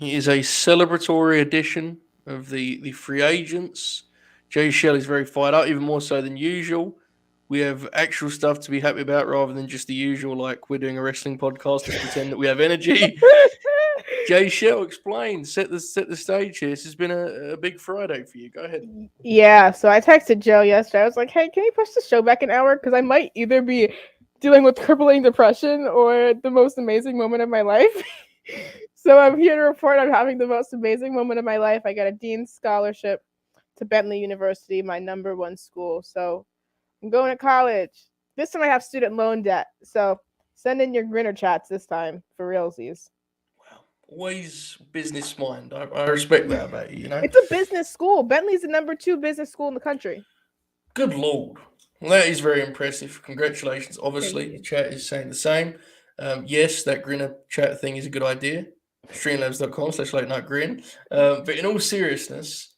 It is a celebratory edition of the free agents. Jaychele is very fired up, even more so than usual. We have actual stuff to be happy about rather than just the usual, like we're doing a wrestling podcast. Let's pretend that we have energy. Jaychele, explain. Set the stage here. This has been a big Friday for you. Go ahead. Yeah, so I texted Joe yesterday. I was like, hey, can you push the show back an hour? Because I might either be dealing with crippling depression or the most amazing moment of my life. So I'm here to report I'm having the most amazing moment of my life. I got a Dean's Scholarship to Bentley University, my number one school. So I'm going to college. This time I have student loan debt. So send in your Grinner chats this time for realsies. Wow. Always business mind. I respect that about you, you know? It's a business school. Bentley's the number 2 business school in the country. Good Lord. Well, that is very impressive. Congratulations. Obviously, the chat is saying the same. Yes, that Grinner chat thing is a good idea. Streamlabs.com/late night grin. But in all seriousness,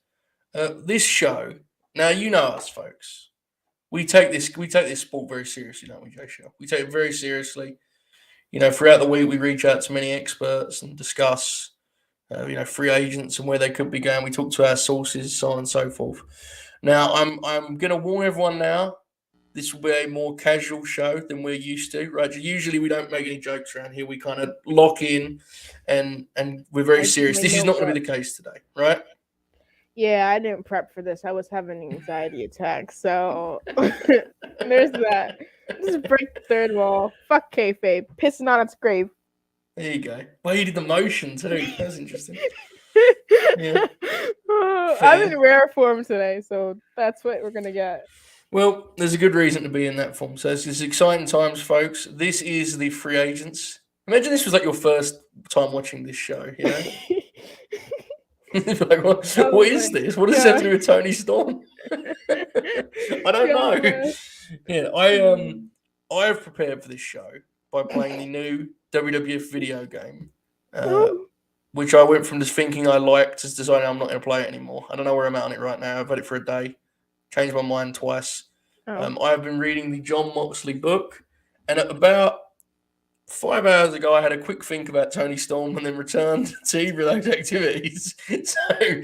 this show, now you know us, folks. We take this sport very seriously, don't we, Jaychele? We take it very seriously. You know, throughout the week, we reach out to many experts and discuss, free agents and where they could be going. We talk to our sources, so on and so forth. Now, I'm going to warn everyone now. This will be a more casual show than we're used to, right? Usually, we don't make any jokes around here. We kind of lock in, and we're very serious. This is not going to be the case today, right? Yeah, I didn't prep for this. I was having anxiety attacks, so there's that. Just break the third wall. Fuck kayfabe. Pissing on its grave. There you go. Well, you did the motion too. That's interesting. Yeah. I'm in rare form today, so that's what we're gonna get. Well, there's a good reason to be in that form. So it's exciting times, folks. This is the free agents. Imagine this was like your first time watching this show, you know? Like, what is this? What does this have to do with Toni Storm? I don't know. Yeah, I have prepared for this show by playing the new WWF video game, which I went from just thinking I liked to deciding I'm not going to play it anymore. I don't know where I'm at on it right now. I've had it for a day, changed my mind twice. I have been reading the John Moxley book, and at about 5 hours ago, I had a quick think about Toni Storm and then returned to those activities. So,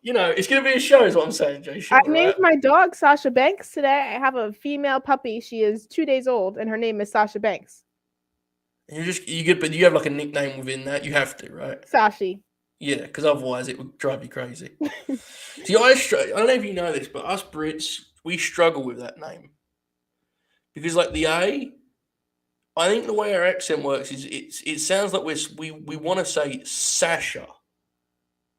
you know, it's going to be a show, is what I'm saying, Jaychele. I named my dog Sasha Banks today. I have a female puppy. She is 2 days old, and her name is Sasha Banks. But you have like a nickname within that. You have to, right? Sashi. Yeah, because otherwise it would drive you crazy. See, I don't know if you know this, but us Brits, we struggle with that name because, like the A, I think the way our accent works is it sounds like we want to say Sasha.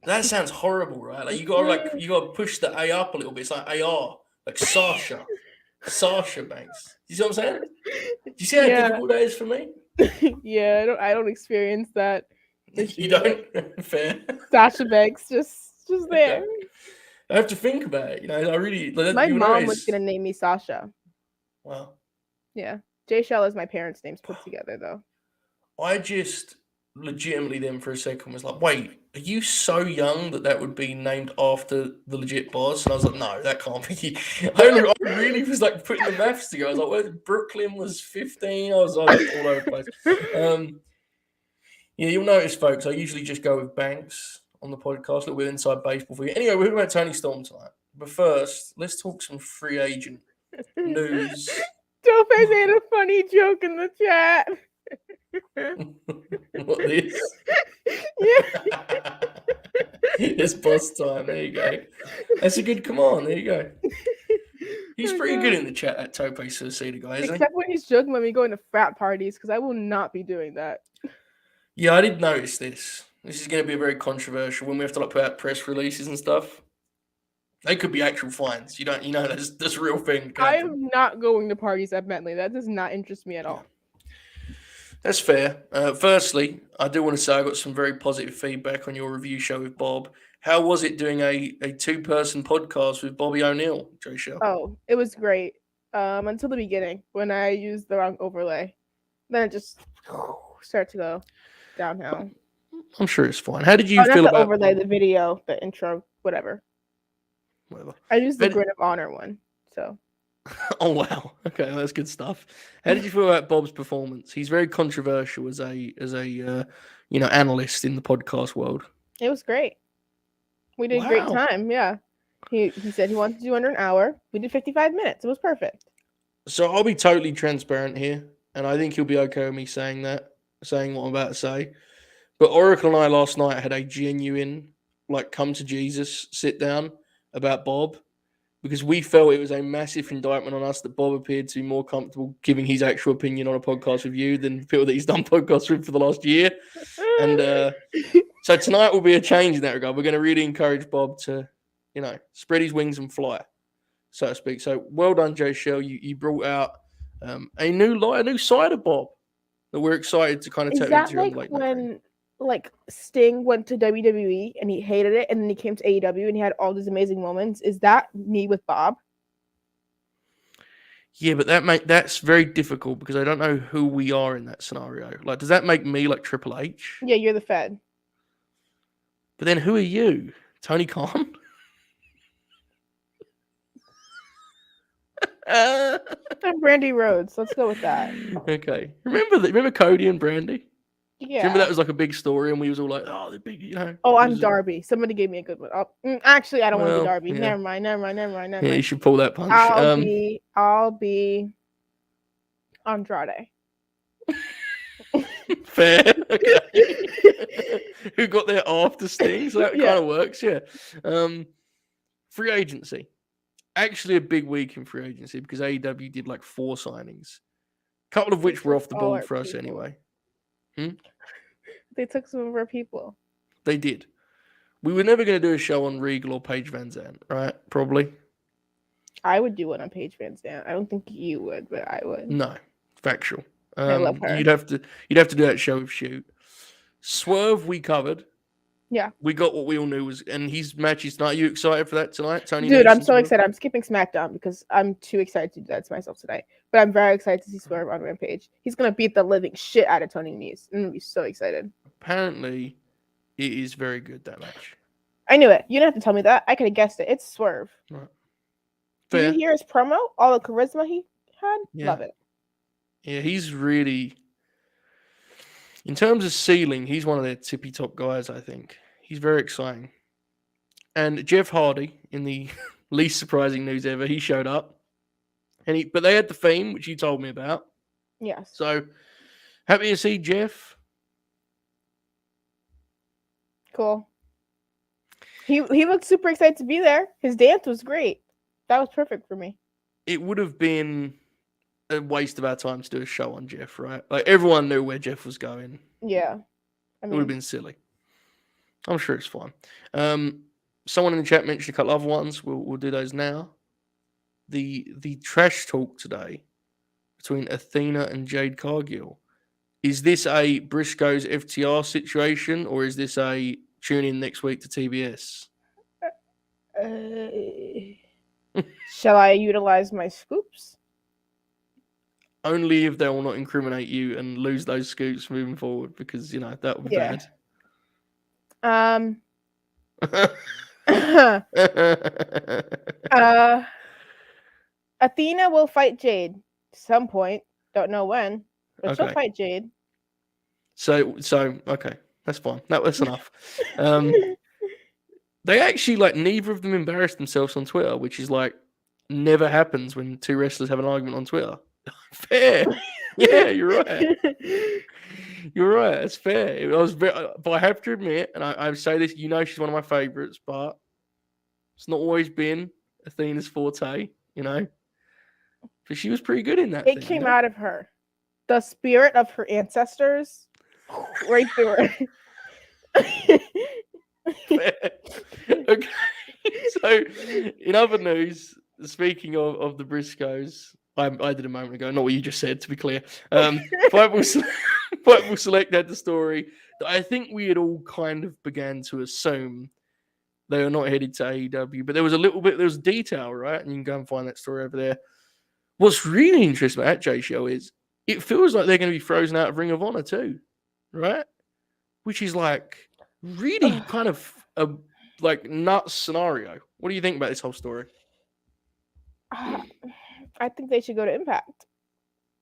That sounds horrible, right? Like you gotta push the A up a little bit. It's like AR, like Sasha Banks. You see what I'm saying? Do you see how difficult that is for me? Yeah, I don't experience that. You don't? Fair. Sasha Banks, just there. I have to think about it. You know, I really. My mom was gonna name me Sasha. Wow. Yeah, Jaychele is my parents' names put together, though. I just legitimately then for a second was like, wait, are you so young that would be named after the legit boss? And I was like, no, that can't be. I really was like putting the maths together. I was like, well, Brooklyn was 15. I was all over the place. Yeah, you'll notice, folks, I usually just go with Banks on the podcast, a little bit inside baseball for you. Anyway, we're talking about Toni Storm tonight. But first, let's talk some free agent news. Tope made a funny joke in the chat. What this? Yeah. It's boss time. There you go. That's a good command. There you go. He's pretty good in the chat at Tope Suicida, guy, isn't he? Except when he's joking about me going to frat parties, because I will not be doing that. Yeah, I did notice this. This is going to be very controversial when we have to put out press releases and stuff. They could be actual fines. That's a real thing. I am not going to parties at Bentley. That does not interest me at all. That's fair. Firstly, I do want to say I got some very positive feedback on your review show with Bob. How was it doing a two-person podcast with Bobby O'Neill, Jaychele? Oh, it was great. Until the beginning when I used the wrong overlay. Then it just started to go downhill. I'm sure it's fine. How did you feel not about the overlay, the video, the intro, whatever. I used the Grin of Honor one, so. Oh wow! Okay, that's good stuff. How did you feel about Bob's performance? He's very controversial as a analyst in the podcast world. It was great. We did a great time. Yeah. He said he wanted to do under an hour. We did 55 minutes. It was perfect. So I'll be totally transparent here, and I think he'll be okay with me saying what I'm about to say. But Oracle and I last night had a genuine, like, come to Jesus sit down about Bob, because we felt it was a massive indictment on us that Bob appeared to be more comfortable giving his actual opinion on a podcast with you than people that he's done podcasts with for the last year. And so tonight will be a change in that regard. We're going to really encourage Bob to, spread his wings and fly, so to speak. So well done, Jaychele. You brought out a new side of Bob that we're excited to kind of tap into on the late night. When like Sting went to WWE and he hated it, and then he came to AEW and he had all these amazing moments? Is that me with Bob? Yeah, but that's very difficult because I don't know who we are in that scenario. Like, does that make me like Triple H? Yeah, you're the Fed. But then who are you? Tony Khan? I'm Brandy Rhodes. Let's go with that. Okay. Remember Cody and Brandy? Yeah. Remember that was like a big story, and we was all like, "Oh, the big, Oh, I'm Darby. Somebody gave me a good one. Actually, I don't want to be Darby. Yeah. Never mind. Yeah, you should pull that punch. I'll be Andrade. Fair. Okay. Who got there after Sting? So that kind of works. Yeah. Free agency. Actually, a big week in free agency because AEW did like 4 signings, a couple of which were off the board for us anyway. They took some of our people. They did. We were never going to do a show on Regal or Paige Van Zandt, right? Probably. I would do one on Paige Van Zandt. I don't think you would, but I would. No, factual. I love her. You'd have to do that show with Shoot. Swerve, we covered. Yeah. We got what we all knew was, and his match is tonight. Are you excited for that tonight, Tony? Dude, I'm so excited. I'm skipping SmackDown because I'm too excited to do that to myself tonight. But I'm very excited to see Swerve on Rampage. He's gonna beat the living shit out of Tony Nese. I'm gonna be so excited. Apparently, it is very good, that match. I knew it. You didn't have to tell me that. I could have guessed it. It's Swerve. Right. Did you hear his promo? All the charisma he had? Yeah. Love it. Yeah, he's really, in terms of ceiling, he's one of their tippy top guys, I think. He's very exciting. And Jeff Hardy, in the least surprising news ever, he showed up. But they had the theme, which you told me about. Yes. So, happy to see Jeff. Cool. He looked super excited to be there. His dance was great. That was perfect for me. It would have been a waste of our time to do a show on Jeff, right? Like, everyone knew where Jeff was going. Yeah. It would have been silly. I'm sure it's fine. Someone in the chat mentioned a couple other ones. We'll do those now. The trash talk today between Athena and Jade Cargill. Is this a Briscoes FTR situation, or is this a tune in next week to TBS? Shall I utilize my scoops? Only if they will not incriminate you and lose those scoops moving forward, because that would be bad. Athena will fight Jade at some point. Don't know when, but she'll fight Jade. So okay, that's fine. That's enough. They actually, neither of them embarrassed themselves on Twitter, which is never happens when two wrestlers have an argument on Twitter. Fair. Yeah, you're right. You're right. It's fair. But I have to admit, and I say this, she's one of my favorites, but it's not always been Athena's forte, But she was pretty good in that. It came out of her. The spirit of her ancestors, right through her. Okay. So, in other news, speaking of the Briscoes, I did a moment ago, not what you just said, to be clear. Bible Select had the story that I think we had all kind of began to assume they were not headed to AEW, but there was detail, right? And you can go and find that story over there. What's really interesting about that Jaychele is it feels like they're going to be frozen out of Ring of Honor too, right? Which is really kind of a nuts scenario. What do you think about this whole story? I think they should go to Impact.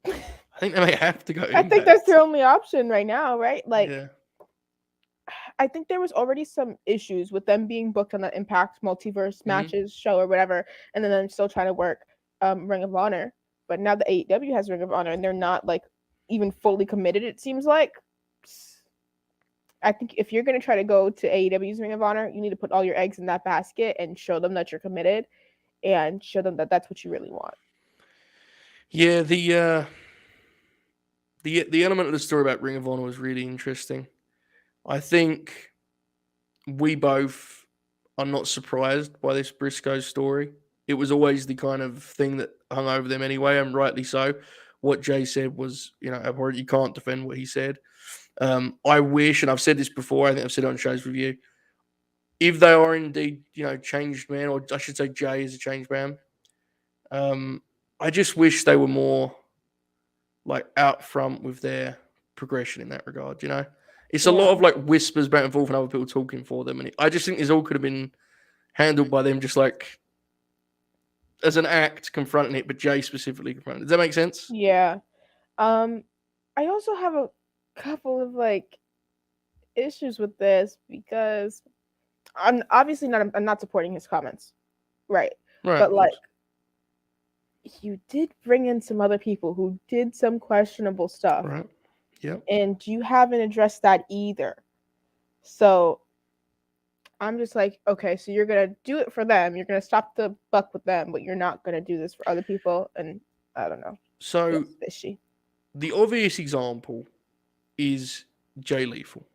I think they may have to go to Impact. I think that's their only option right now, right? I think there was already some issues with them being booked on the Impact Multiverse Mhm. matches show or whatever, and then them still trying to work Ring of Honor. But now the AEW has Ring of Honor, and they're not like even fully committed. It seems like. I think if you're gonna try to go to AEW's Ring of Honor, you need to put all your eggs in that basket and show them that you're committed, and show them that that's what you really want. Yeah, the element of the story about Ring of Honor was really interesting. I think we both are not surprised by this Briscoes story. It was always the kind of thing that hung over them anyway, and rightly so. What Jay said was, abhorrent. You can't defend what he said. I wish, and I've said this before, I think I've said it on shows with you, if they are indeed, changed man, or I should say Jay is a changed man, I just wish they were more like out front with their progression in that regard, It's a lot of like whispers back and forth and other people talking for them. And I just think this all could have been handled by them just like as an act confronting it, but Jay specifically confronting it. Does that make sense? Yeah. I also have a couple of like issues with this because I'm obviously I'm not supporting his comments. Right. But like you did bring in some other people who did some questionable stuff. Right. Yep. And you haven't addressed that either. So I'm just like, okay, so you're gonna do it for them. You're gonna stop the buck with them, but you're not gonna do this for other people. And I don't know. So it's fishy. The obvious example is Jay Lethal,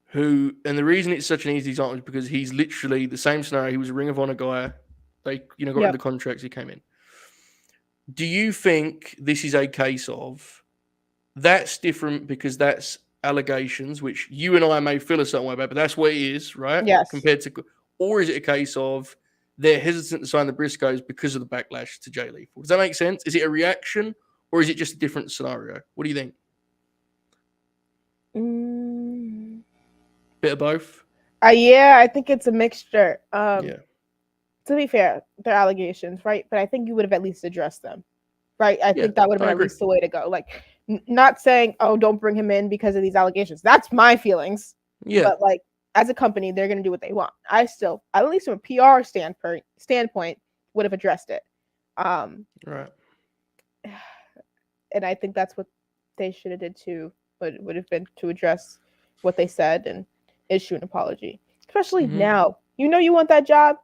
who, and the reason it's such an easy example is because he's literally the same scenario. He was a Ring of Honor guy. They, got rid of the contracts. He came in. Do you think this is a case of that's different because that's allegations, which you and I may feel a certain way about, but that's what it is, right? Yes. Compared to, or is it a case of they're hesitant to sign the Briscoes because of the backlash to Jay Lethal? Does that make sense? Is it a reaction or is it just a different scenario? What do you think? Bit of both? Yeah, I think it's a mixture. Yeah. To be fair, they're allegations, right? But I think you would have at least addressed them, right? I think that would have been at least the way to go. Like, not saying, oh, don't bring him in because of these allegations. That's my feelings. Yeah. But like, as a company, they're going to do what they want. I still, at least from a PR standpoint, would have addressed it. Right. And I think that's what they should have did too. Would have been to address what they said and issue an apology. Especially now. You want that job,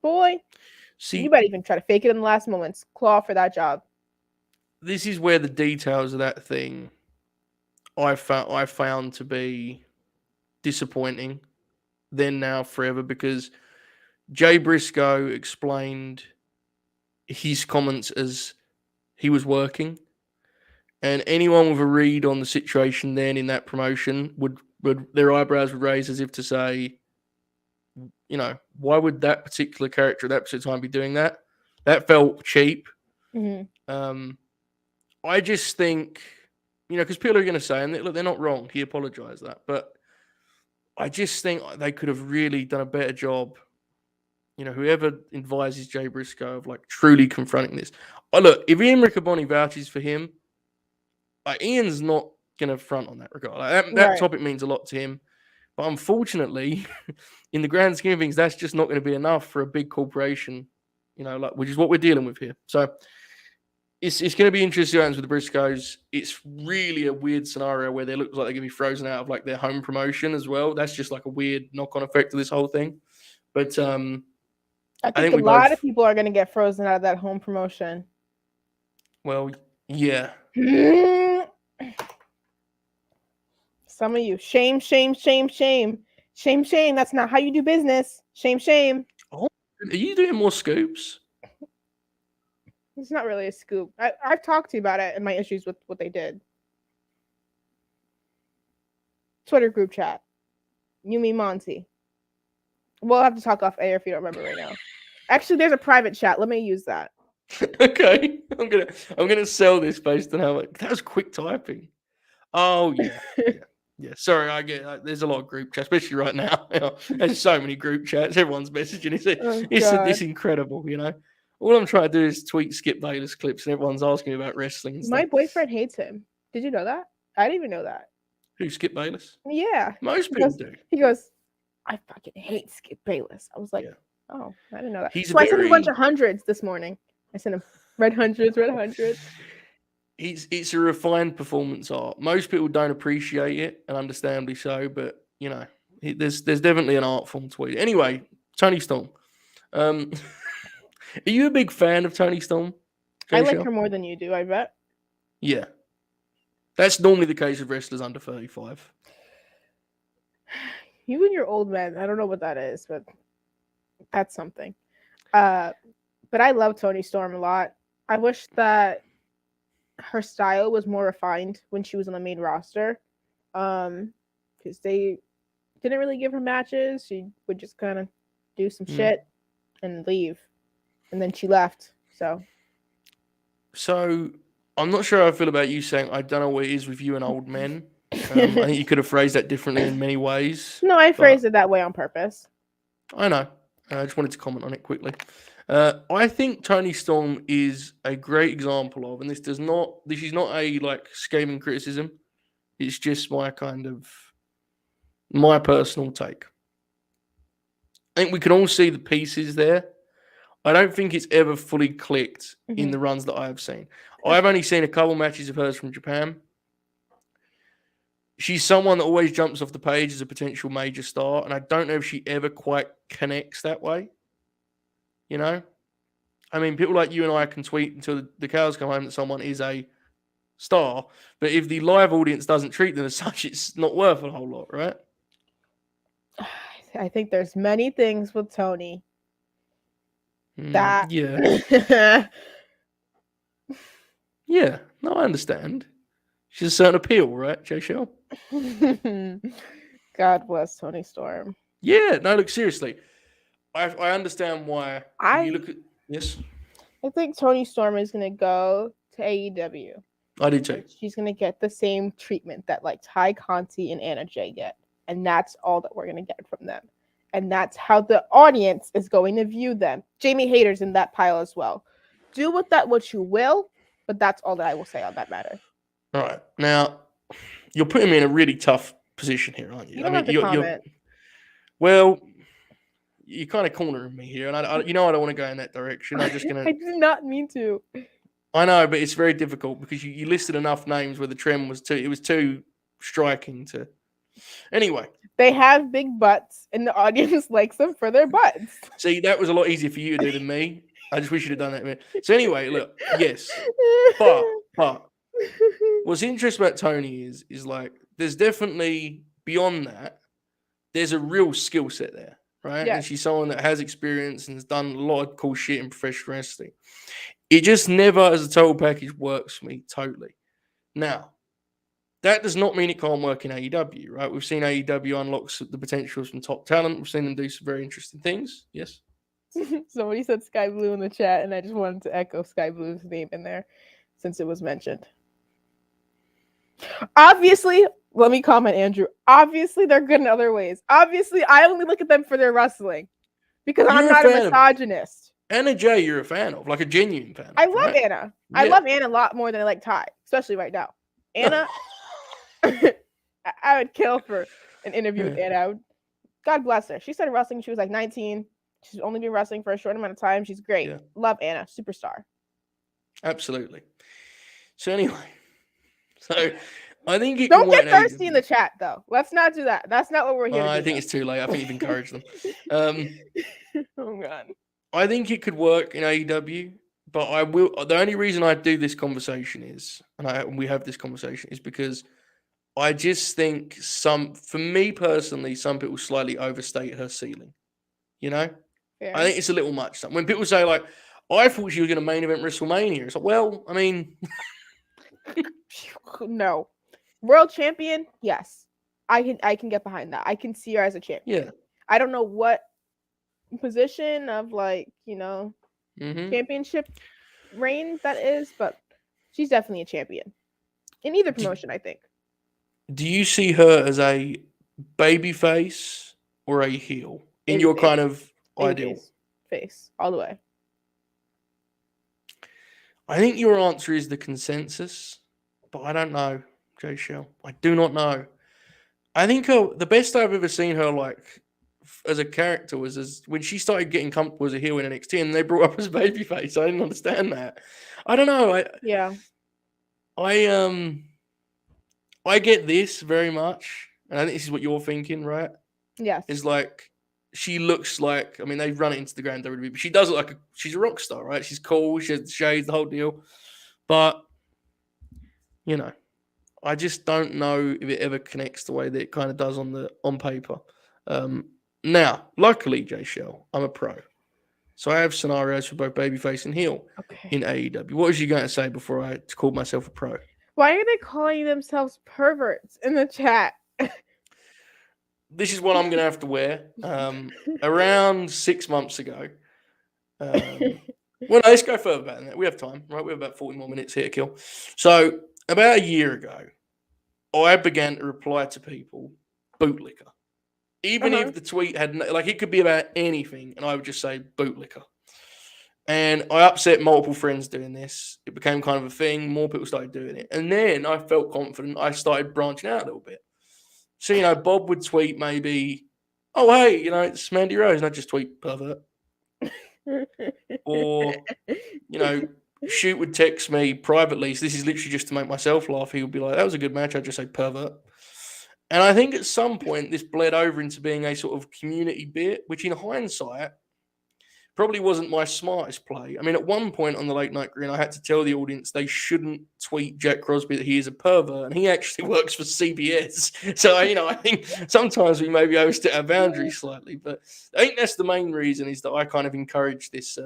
boy. See, you better even try to fake it in the last moments. Claw for that job. This is where the details of that thing I found to be disappointing then, now, forever, because Jay Briscoe explained his comments as he was working, and anyone with a read on the situation then in that promotion would their eyebrows would raise as if to say, why would that particular character at that particular time be doing that? That felt cheap. I just think, because people are going to say, and look, they're not wrong. He apologized that, but I just think they could have really done a better job. Whoever advises Jay Briscoe of like truly confronting this. Look, if Ian Riccaboni vouches for him, Ian's not going to front on that regard. That topic means a lot to him. But unfortunately, in the grand scheme of things, that's just not going to be enough for a big corporation, which is what we're dealing with here. So it's going to be interesting what happens with the Briscoes. It's really a weird scenario where they look like they're going to be frozen out of like their home promotion as well. That's just like a weird knock-on effect of this whole thing. But I think a lot of people are going to get frozen out of that home promotion. Well, yeah. Some of you, shame. That's not how you do business. Shame. Oh, are you doing more scoops? It's not really a scoop. I've talked to you about it and my issues with what they did. Twitter group chat. You mean Monty? We'll have to talk off air if you don't remember right now. Actually, there's a private chat. Let me use that. Okay, I'm gonna sell this based on how that was quick typing. Oh yeah. Yeah, sorry, I get there's a lot of group chats, especially right now. There's so many group chats. Everyone's messaging. It's incredible, All I'm trying to do is tweet Skip Bayless clips, and everyone's asking me about wrestling and stuff. My boyfriend hates him. Did you know that? I didn't even know that. Who, Skip Bayless? Yeah. Most people do. He goes, I fucking hate Skip Bayless. I was like, Yeah. oh, I didn't know that. He's So I sent him a bunch of hundreds this morning. I sent him red hundreds. It's a refined performance art. Most people don't appreciate it, and understandably so. But there's definitely an art form to it. Anyway, Toni Storm. Are you a big fan of Toni Storm? I like her more than you do, I bet. Yeah. That's normally the case with wrestlers under 35. You and your old men. I don't know what that is, but that's something. But I love Toni Storm a lot. I wish that her style was more refined when she was on the main roster. Because they didn't really give her matches. She would just kind of do some shit and leave. And then she left. So I'm not sure how I feel about you saying I don't know what it is with you and old men. I think you could have phrased that differently in many ways. No, I phrased it that way on purpose. I know. I just wanted to comment on it quickly. I think Toni Storm is a great example of, and this is not a like scathing criticism. It's just my personal take. I think we can all see the pieces there. I don't think it's ever fully clicked in the runs that I have seen. I've only seen a couple matches of hers from Japan. She's someone that always jumps off the page as a potential major star, and I don't know if she ever quite connects that way. I mean, people like you and I can tweet until the cows come home that someone is a star, but if the live audience doesn't treat them as such, it's not worth a whole lot, right? I think there's many things with Toni that yeah, no, I understand. She's a certain appeal, right, Jaychele? God bless Toni Storm. Yeah, no, look, seriously. I understand why you look at yes. I think Toni Storm is gonna go to AEW. I do too. She's gonna get the same treatment that like Ty Conti and Anna Jay get. And that's all that we're gonna get from them. And that's how the audience is going to view them. Jamie Hayter's in that pile as well. Do with that what you will, but that's all that I will say on that matter. All right. Now, you're putting me in a really tough position here, aren't you? You don't have to comment. Well, you're kind of cornering me here, and I don't want to go in that direction. I'm just gonna. I did not mean to. I know, but it's very difficult because you listed enough names where the trend was too striking to. Anyway, they have big butts, and the audience likes them for their butts. See, that was a lot easier for you to do than me. I just wish you'd have done that. So anyway, look, yes, but what's interesting about Toni is like there's definitely beyond that. There's a real skill set there, right? Yeah. And she's someone that has experience and has done a lot of cool shit in professional wrestling. It just never, as a total package, works for me totally. Now, that does not mean it can't work in AEW, right? We've seen AEW unlock the potentials from top talent. We've seen them do some very interesting things. Yes. Somebody said Sky Blue in the chat, and I just wanted to echo Sky Blue's name in there since it was mentioned. Obviously, let me comment, Andrew. Obviously, they're good in other ways. Obviously, I only look at them for their wrestling because I'm not a misogynist. Anna Jay, you're a fan of, like a genuine fan. I love Anna. Yeah. I love Anna a lot more than I like Ty, especially right now. Anna, I would kill for an interview with Anna. God bless her. She started wrestling when she was like 19. She's only been wrestling for a short amount of time. She's great. Yeah. Love Anna. Superstar. Absolutely. So anyway, I think it don't get thirsty in the chat though. Let's not do that. That's not what we're here to do. I think it's too late. I think you've encouraged them. Oh God. I think it could work in AEW, but I will. The only reason I do this conversation is, and we have this conversation is because I just think for me personally, some people slightly overstate her ceiling. I think it's a little much. When people say like, I thought she was going to main event WrestleMania, it's like, well, I mean, no, world champion, yes, I can get behind that. I can see her as a champion. Yeah, I don't know what position of like championship reign that is, but she's definitely a champion in either promotion. I think. Do you see her as a baby face or a heel in your kind of ideal? Face all the way. I think your answer is the consensus, but I don't know, Jaychele. I do not know. I think the best I've ever seen her like as a character was as when she started getting comfortable as a heel in NXT, and they brought up as a babyface. I didn't understand that. I don't know. Yeah. I I get this very much, and I think this is what you're thinking, right? Yes. Is like she looks like. I mean, they run it into the ground WWE, but she does look like she's a rock star, right? She's cool. She has shades, the whole deal. But you know, I just don't know if it ever connects the way that it kind of does on paper. Now, luckily, Jaychele, I'm a pro, so I have scenarios for both babyface and heel in AEW. What was you going to say before I called myself a pro? Why are they calling themselves perverts in the chat? This is what I'm going to have to wear. Around 6 months ago. Well, no, let's go further back than that. We have time, right? We have about 40 more minutes here to kill. So, about a year ago, I began to reply to people bootlicker. Even if the tweet had, like, it could be about anything, and I would just say bootlicker. And I upset multiple friends doing this. It became kind of a thing. More people started doing it. And then I felt confident. I started branching out a little bit. So, Bob would tweet maybe, oh, hey, it's Mandy Rose. And I'd just tweet pervert. Or, Shoot would text me privately. So this is literally just to make myself laugh. He would be like, that was a good match. I'd just say pervert. And I think at some point this bled over into being a sort of community bit, which in hindsight probably wasn't my smartest play. I mean, at one point on the Late Night Grin, I had to tell the audience they shouldn't tweet Jack Crosby that he is a pervert, and he actually works for CBS. So, I think sometimes we maybe overstep our boundaries slightly, but I think that's the main reason is that I kind of encourage this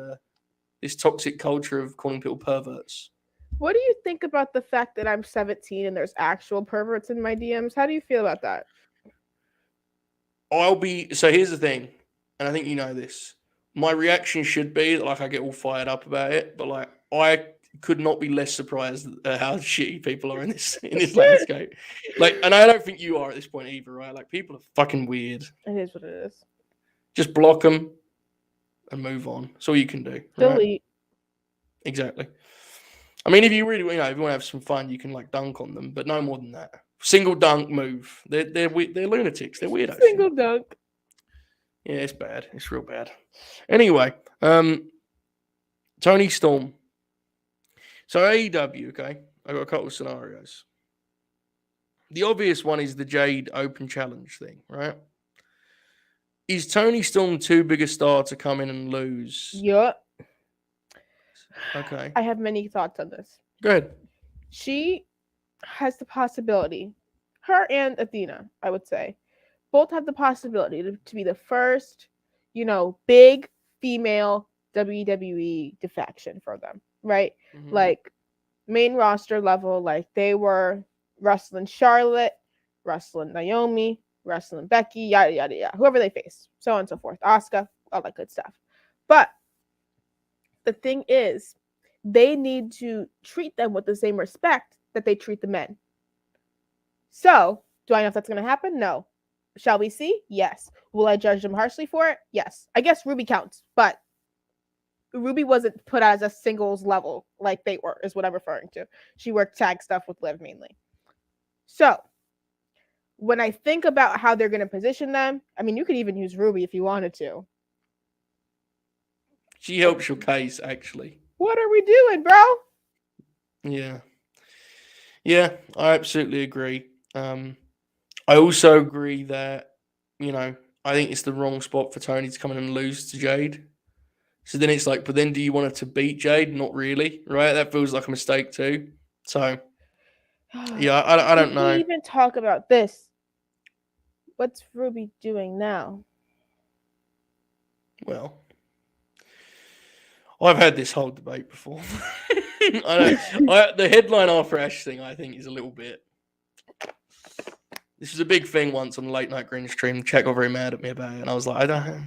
this toxic culture of calling people perverts. What do you think about the fact that I'm 17 and there's actual perverts in my DMs? How do you feel about that? So here's the thing, and I think you know this. My reaction should be like I get all fired up about it, but like I could not be less surprised at how shitty people are in this landscape. Like, and I don't think you are at this point either, right? Like, people are fucking weird. It is what it is. Just block them and move on. That's all you can do. Delete. Right? Exactly. I mean, if you really, if you want to have some fun, you can like dunk on them, but no more than that. Single dunk move. They're lunatics. They're weirdos. Single dunk. Yeah, it's bad. It's real bad. Anyway, Toni Storm. So AEW, okay? I've got a couple of scenarios. The obvious one is the Jade Open Challenge thing, right? Is Toni Storm too big a star to come in and lose? Yup. Okay. I have many thoughts on this. Go ahead. She has the possibility, her and Athena, I would say, both have the possibility to be the first, big female WWE defection for them, right? Mm-hmm. Like, main roster level, like they were wrestling Charlotte, wrestling Naomi, wrestling Becky, yada, yada, yada, whoever they face, so on and so forth, Asuka, all that good stuff. But the thing is, they need to treat them with the same respect that they treat the men. So, do I know if that's going to happen? No. Shall we see? Yes. Will I judge them harshly for it? Yes. I guess Ruby counts, but Ruby wasn't put as a singles level like they were, is what I'm referring to. She worked tag stuff with Liv mainly. So, when I think about how they're going to position them, I mean, you could even use Ruby if you wanted to. She helps your case, actually. What are we doing, bro? Yeah. Yeah, I absolutely agree. I also agree that, I think it's the wrong spot for Toni to come in and lose to Jade. So then it's like, but then do you want her to beat Jade? Not really, right? That feels like a mistake too. So, yeah, I don't know. We even talk about this. What's Ruby doing now? Well, I've had this whole debate before. The headline after Ash thing, I think, is a little bit. This was a big thing once on the Late Night Grin stream. Chat got very mad at me about it, and I was like, I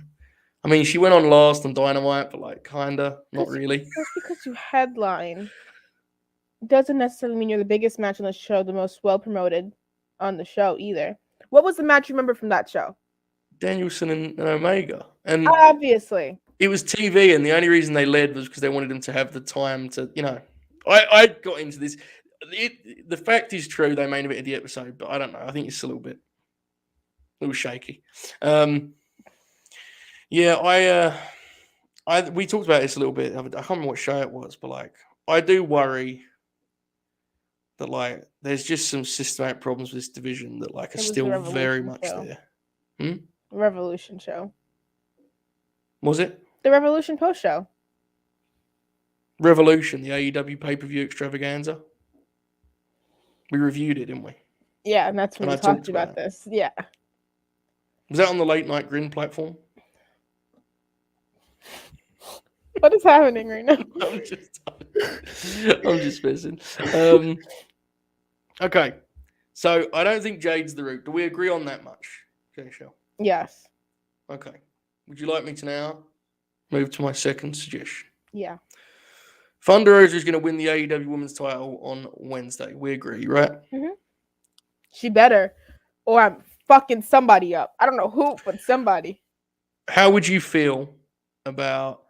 mean, she went on last on Dynamite, but like, kinda, not really. Just because you headline doesn't necessarily mean you're the biggest match on the show, the most well promoted on the show either. What was the match you remember from that show? Danielson and Omega, and obviously it was TV, and the only reason they led was because they wanted them to have the time to, I got into this. The fact is true, they main evented the episode, but I don't know. I think it's a little bit. little shaky. Yeah, we talked about this a little bit. I can't remember what show it was, but like, I do worry that like there's just some systematic problems with this division that like are still very much there. Revolution show. Was it? The Revolution post show. Revolution, the AEW pay-per-view extravaganza. We reviewed it, didn't we? Yeah, and that's when we talked about this. Yeah. Was that on the Late Night Grin platform? What is happening right now? I'm just messing. Okay. So I don't think Jade's the root. Do we agree on that much, Jaychele? Yes. Okay. Would you like me to now move to my second suggestion? Yeah. Thunder Rosa is going to win the AEW Women's title on Wednesday. We agree, right? Mm-hmm. She better, or I'm fucking somebody up. I don't know who, but somebody. How would you feel about,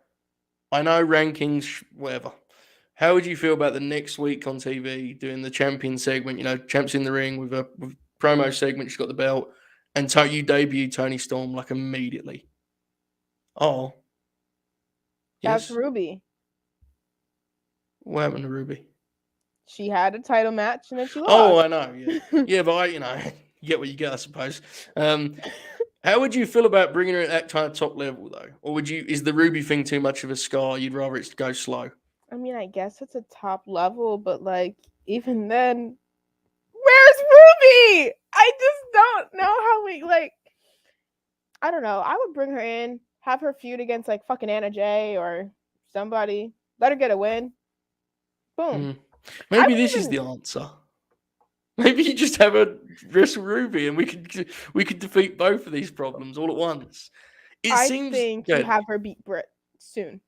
I know rankings, whatever. How would you feel about the next week on TV doing the champion segment, champs in the ring with a promo segment, she's got the belt, and you debut Toni Storm like immediately? Oh. That's Yes. Ruby. What happened to Ruby? She had a title match and then she lost. Oh, I know. Yeah, yeah, but you get what you get, I suppose. How would you feel about bringing her at that kind of top level, though? Or is the Ruby thing too much of a scar? You'd rather it go slow? I mean, I guess it's a top level, but like, even then, where's Ruby? I just don't know how I don't know. I would bring her in, have her feud against like fucking Anna Jay or somebody. Let her get a win. Boom. Maybe this is the answer. Maybe you just have a wrestle Ruby, and we could defeat both of these problems all at once. I think you have her beat Britt soon.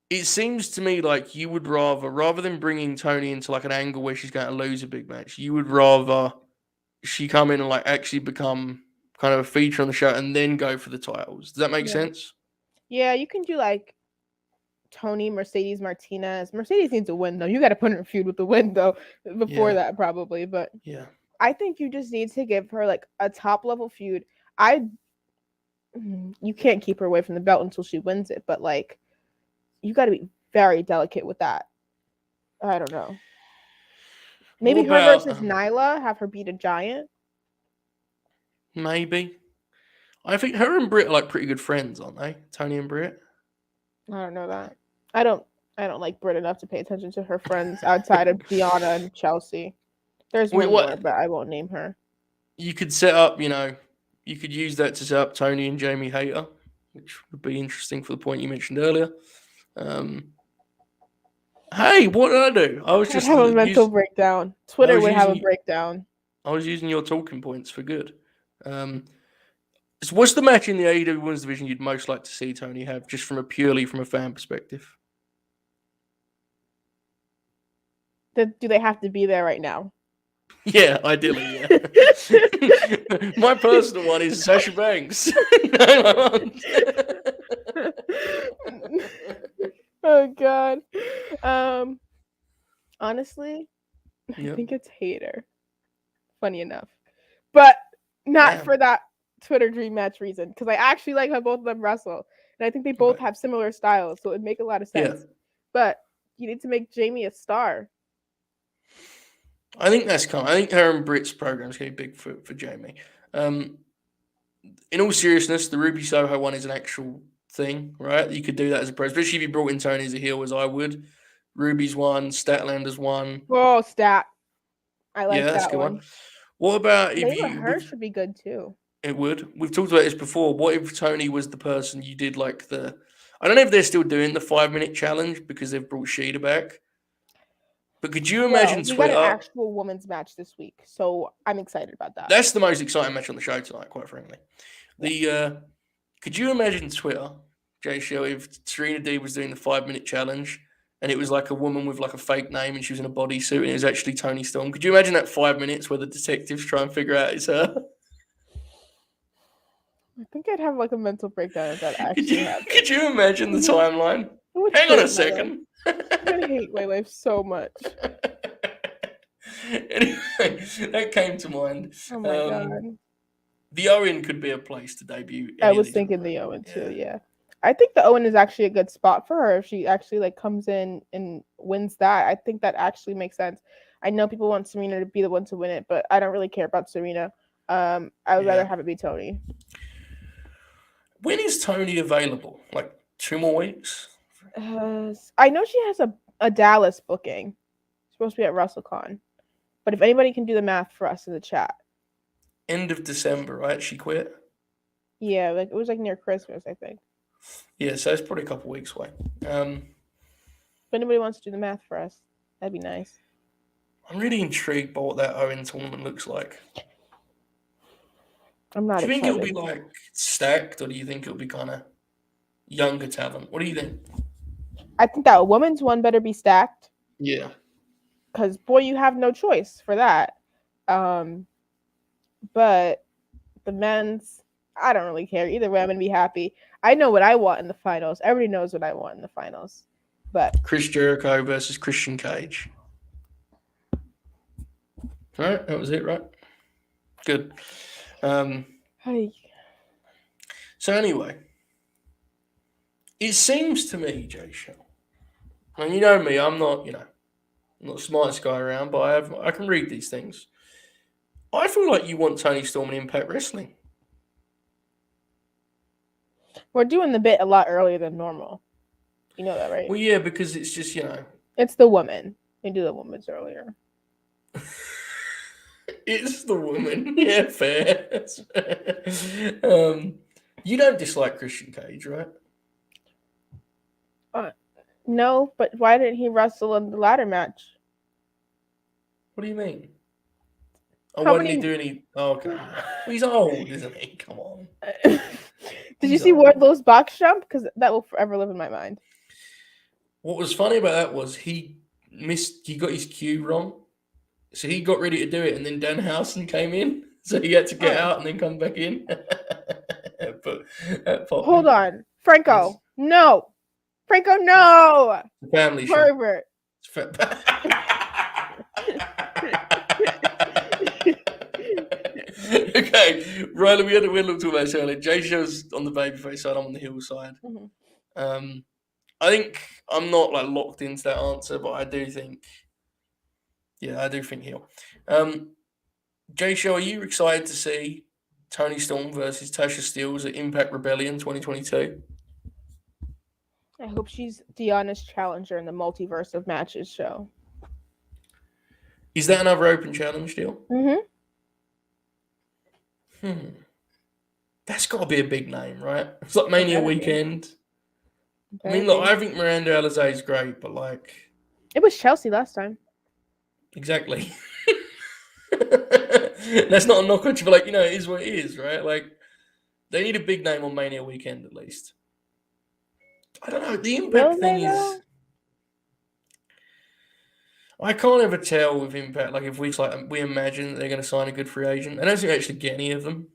It seems to me like you would rather than bringing Toni into like an angle where she's going to lose a big match, you would rather she come in and like actually become kind of a feature on the show and then go for the titles. Does that make sense? Yeah, you can do like Toni, Mercedes Martinez. Mercedes needs a win though. You got to put her in feud with the win though before that probably. But yeah, I think you just need to give her like a top level feud. You can't keep her away from the belt until she wins it, but like you got to be very delicate with that. I don't know. Maybe her versus Nyla, have her beat a giant. Maybe. I think her and Britt are like pretty good friends, aren't they? Toni and Britt. I don't know that. I don't like Britt enough to pay attention to her friends outside of Deanna and Chelsea. There's one more, but I won't name her. You could set up, you could use that to set up Toni and Jamie Hayter, which would be interesting for the point you mentioned earlier. Hey, what did I do? I was just have a mental breakdown. Twitter would have a breakdown. I was using your talking points for good. So what's the match in the AEW Women's Division you'd most like to see Toni have, just purely from a fan perspective? Do they have to be there right now? Yeah, ideally, yeah. My personal one is Sasha Banks. Oh God. Honestly, I think it's Hayter. Funny enough, but not for that Twitter dream match reason, because I actually like how both of them wrestle, and I think they both have similar styles, so it'd make a lot of sense. Yeah. But you need to make Jamie a star. I think that's cool. I think her and Britt's program's going to be big for Jamie. In all seriousness, the Ruby Soho one is an actual thing, right? You could do that as a pro, especially if you brought in Toni as a heel, as I would. Ruby's one, Statlander's one. Oh, Stat. I like that one. What about if her should be good too. It would. We've talked about this before. What if Toni was the person you did like the... I don't know if they're still doing the 5-minute challenge because they've brought Sheeta back. But could you imagine Twitter... We got an actual women's match this week, so I'm excited about that. That's the most exciting match on the show tonight, quite frankly. Could you imagine Twitter, Jaychele, if Serena D was doing the 5-minute challenge and it was like a woman with like a fake name and she was in a bodysuit and it was actually Toni Storm? Could you imagine that 5 minutes where the detectives try and figure out it's her? I think I'd have like a mental breakdown if that actually happened. Could you imagine the timeline? Hang on a second. I hate my life so much. Anyway, that came to mind. Oh my god. The Owen could be a place to debut. I Any of was these thinking women. the Owen too, yeah. I think the Owen is actually a good spot for her if she actually like comes in and wins that. I think that actually makes sense. I know people want Serena to be the one to win it, but I don't really care about Serena. I would rather have it be Toni. When is Toni available? Like 2 more weeks? I know she has a Dallas booking. She's supposed to be at WrestleCon. But if anybody can do the math for us in the chat. End of December, right? She quit? Yeah, like it was like near Christmas, I think. Yeah, so it's probably a couple weeks away. If anybody wants to do the math for us, that'd be nice. I'm really intrigued by what that Owen tournament looks like. I'm not Do you think excited. it'll be like stacked, or do you think it'll be kind of younger talent? What do you think? I think that women's one better be stacked. Yeah. Because boy, you have no choice for that. But the men's, I don't really care. Either way, I'm gonna be happy. I know what I want in the finals. Everybody knows what I want in the finals. But Chris Jericho versus Christian Cage. All right, that was it, right? Good. Hey. So anyway, it seems to me, Jaychele, and you know me, I'm not the smartest guy around, but I can read these things. I feel like you want Toni Storm in Impact Wrestling. We're doing the bit a lot earlier than normal. You know that, right? Well, yeah, because it's just, It's the woman. They do the women's earlier. It's the woman. Yeah, fair. That's fair. You don't dislike Christian Cage, right? No, but why didn't he wrestle in the ladder match? What do you mean? Why didn't he do any? Oh, okay. Well, he's old, isn't he? Come on. Did you see Wardlow's box jump? Because that will forever live in my mind. What was funny about that was he got his cue wrong. So he got ready to do it, and then Danhausen came in. So he had to get out and then come back in. But hold on. Franco, yes. No. Franco, no. Family Pervert. Okay, Riley, we had a look to about earlier. Jaychele's on the babyface side, I'm on the heel side. Mm-hmm. I think I'm not like locked into that answer, but I do think heel. Jaychele, are you excited to see Toni Storm versus Tasha Steelz at Impact Rebellion 2022? I hope she's Deanna's challenger in the Multiverse of Matches show. Is that another open challenge deal? Mm-hmm. That's got to be a big name, right? It's like Mania weekend. I mean, look, I think Miranda Alizé is great, but like... It was Chelsea last time. Exactly. That's not a knock on you, but like, it is what it is, right? Like, they need a big name on Mania weekend at least. I don't know. The Impact thing is... I can't ever tell with Impact, like, if we imagine that they're going to sign a good free agent. I don't think we actually get any of them.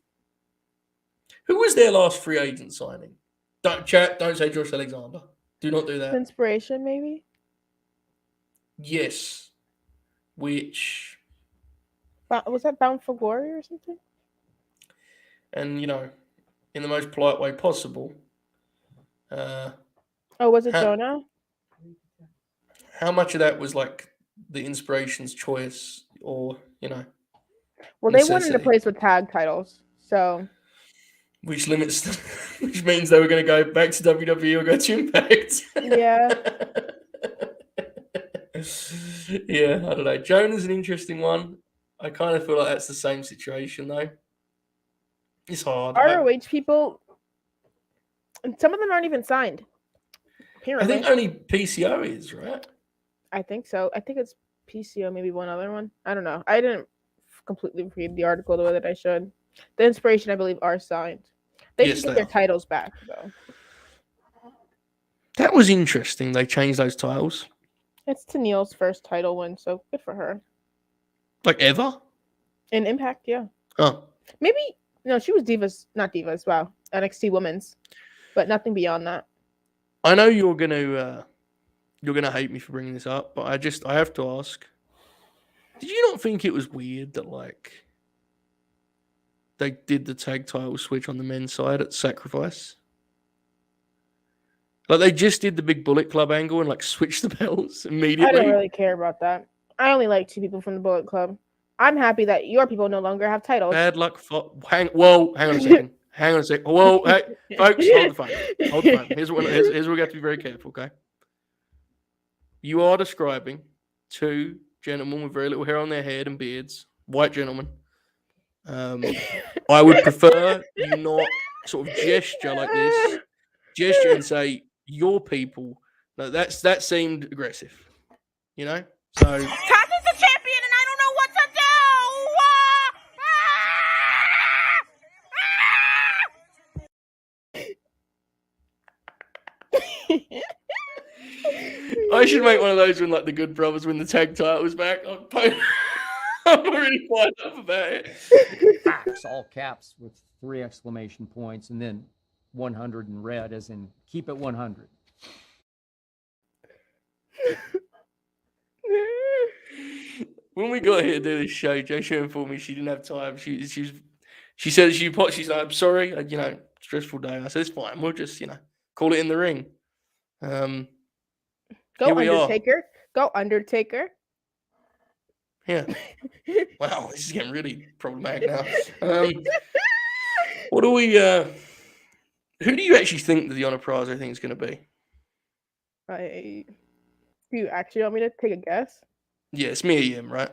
Who was their last free agent signing? Don't say Josh Alexander. Do not do that. Inspiration, maybe? Yes. Which... Was that Bound for Glory or something? And, in the most polite way possible. Was it Jonah? How much of that was, like, the Inspiration's choice or, Well, they wanted to place with tag titles, so... Which means they were going to go back to WWE or go to Impact. Yeah. Yeah, I don't know. Jonah's an interesting one. I kind of feel like that's the same situation, though. It's hard. ROH people, and some of them aren't even signed. Apparently. I think only PCO is, right? I think so. I think it's PCO, maybe one other one. I don't know. I didn't completely read the article the way that I should. The Inspiration, I believe, are signed. They should get their titles back, though. That was interesting. They changed those titles. It's Tenille's first title win, so good for her. Like ever? In Impact, yeah. Oh. Maybe, no, she was not Divas, wow. NXT Women's, but nothing beyond that. I know you're gonna hate me for bringing this up, but I have to ask. Did you not think it was weird that like they did the tag title switch on the men's side at Sacrifice? Like they just did the big Bullet Club angle and like switched the belts immediately. I don't really care about that. I only like 2 people from the Bullet Club. I'm happy that your people no longer have titles. Bad luck. Hang on a second. Hang on a second. Whoa, hey, folks, hold the phone. Hold the phone. Here's where we have to be very careful, okay? You are describing 2 gentlemen with very little hair on their head and beards, white gentlemen. I would prefer you not sort of gesture like this, gesture and say your people. No, that seemed aggressive, you know. So Taz is the champion, and I don't know what to do. I should make one of those when like the Good Brothers win the tag titles back. I'm really fired up about it. Facts, all caps with 3 exclamation points, and then 100 in red, as in keep it 100. When we got here to do this show, Jaychele informed me she didn't have time. She said she's like, I'm sorry, stressful day. I said it's fine. We'll just call it in the ring. Go Undertaker. Go Undertaker. Yeah. Wow, this is getting really problematic now. What do we? Who do you actually think that the Honor Prize thing is going to be? Do you actually want me to take a guess? Yeah, it's me or him, right?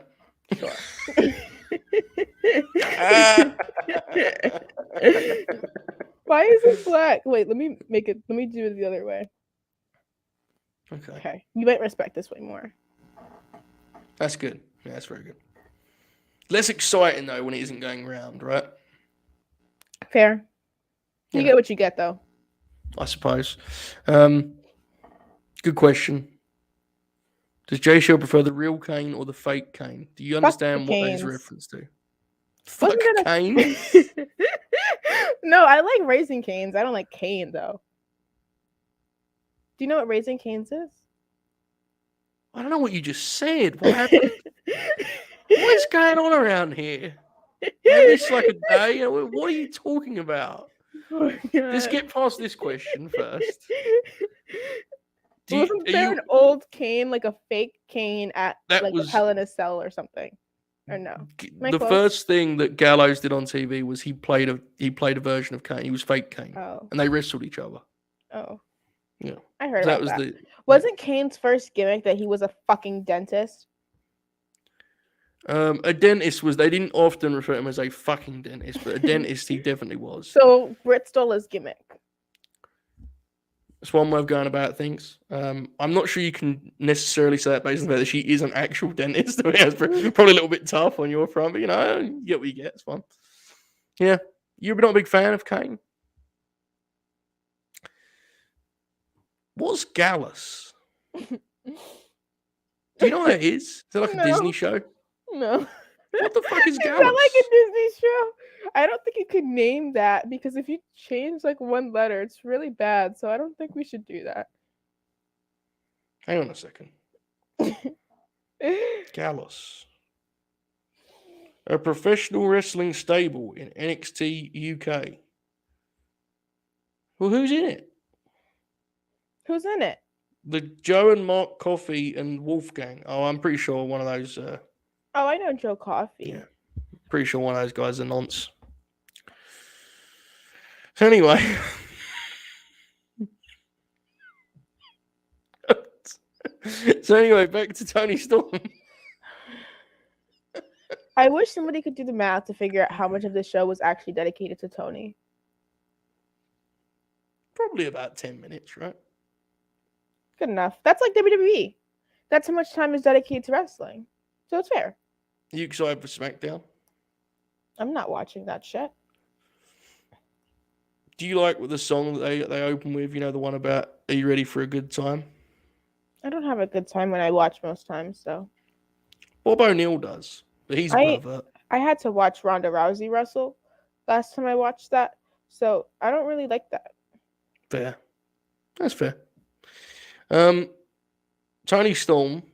Sure. Why is it black? Wait, let me do it the other way. Okay. You might respect this way more. That's good. Yeah, that's very good. Less exciting though when it isn't going round, right? Fair. You get what you get though. I suppose. Good question. Does Jaychele prefer the real Kane or the fake Kane? Do you understand what that is reference to? Fuck Kane? No, I like Raising Cane's. I don't like Kane though. Do you know what Raising Cane's is? I don't know what you just said. What happened? What's going on around here? It's like a day. What are you talking about? Oh, let's get past this question first. Wasn't there an old cane, like a fake cane at a Hell in a Cell or something? Or no? The first thing that Gallows did on TV was he played a version of Kane. He was fake Kane. Oh. And they wrestled each other. Oh. Yeah. I heard about that. Wasn't Kane's first gimmick that he was a fucking dentist? A dentist was. They didn't often refer to him as a fucking dentist, but a dentist he definitely was. So Britt stole his gimmick. That's one way of going about things. I'm not sure you can necessarily say that based on the fact that she is an actual dentist. I mean, that's probably a little bit tough on your front, but you get what you get. It's fun. Yeah, you're not a big fan of Kane. What's Gallus? Do you know what it is? Is it like a Disney show? No. What the fuck is Gallus? Is that like a Disney show? I don't think you could name that because if you change like one letter, it's really bad. So I don't think we should do that. Hang on a second. Gallus. A professional wrestling stable in NXT UK. Well, who's in it? Who's in it? The Joe and Mark Coffey and Wolfgang. Oh, I'm pretty sure one of those. Oh, I know Joe Coffey. Yeah, pretty sure one of those guys are nonce. So anyway, back to Toni Storm. I wish somebody could do the math to figure out how much of this show was actually dedicated to Toni. Probably about 10 minutes, right? Good enough. That's like WWE. That's how much time is dedicated to wrestling. So it's fair. Are you excited for SmackDown? I'm not watching that shit. Do you like the song that they open with? You know, the one about, are you ready for a good time? I don't have a good time when I watch most times, so. Bob O'Neill does, but he's a pervert. I had to watch Ronda Rousey wrestle last time I watched that, so I don't really like that. Fair. That's fair. Toni Storm.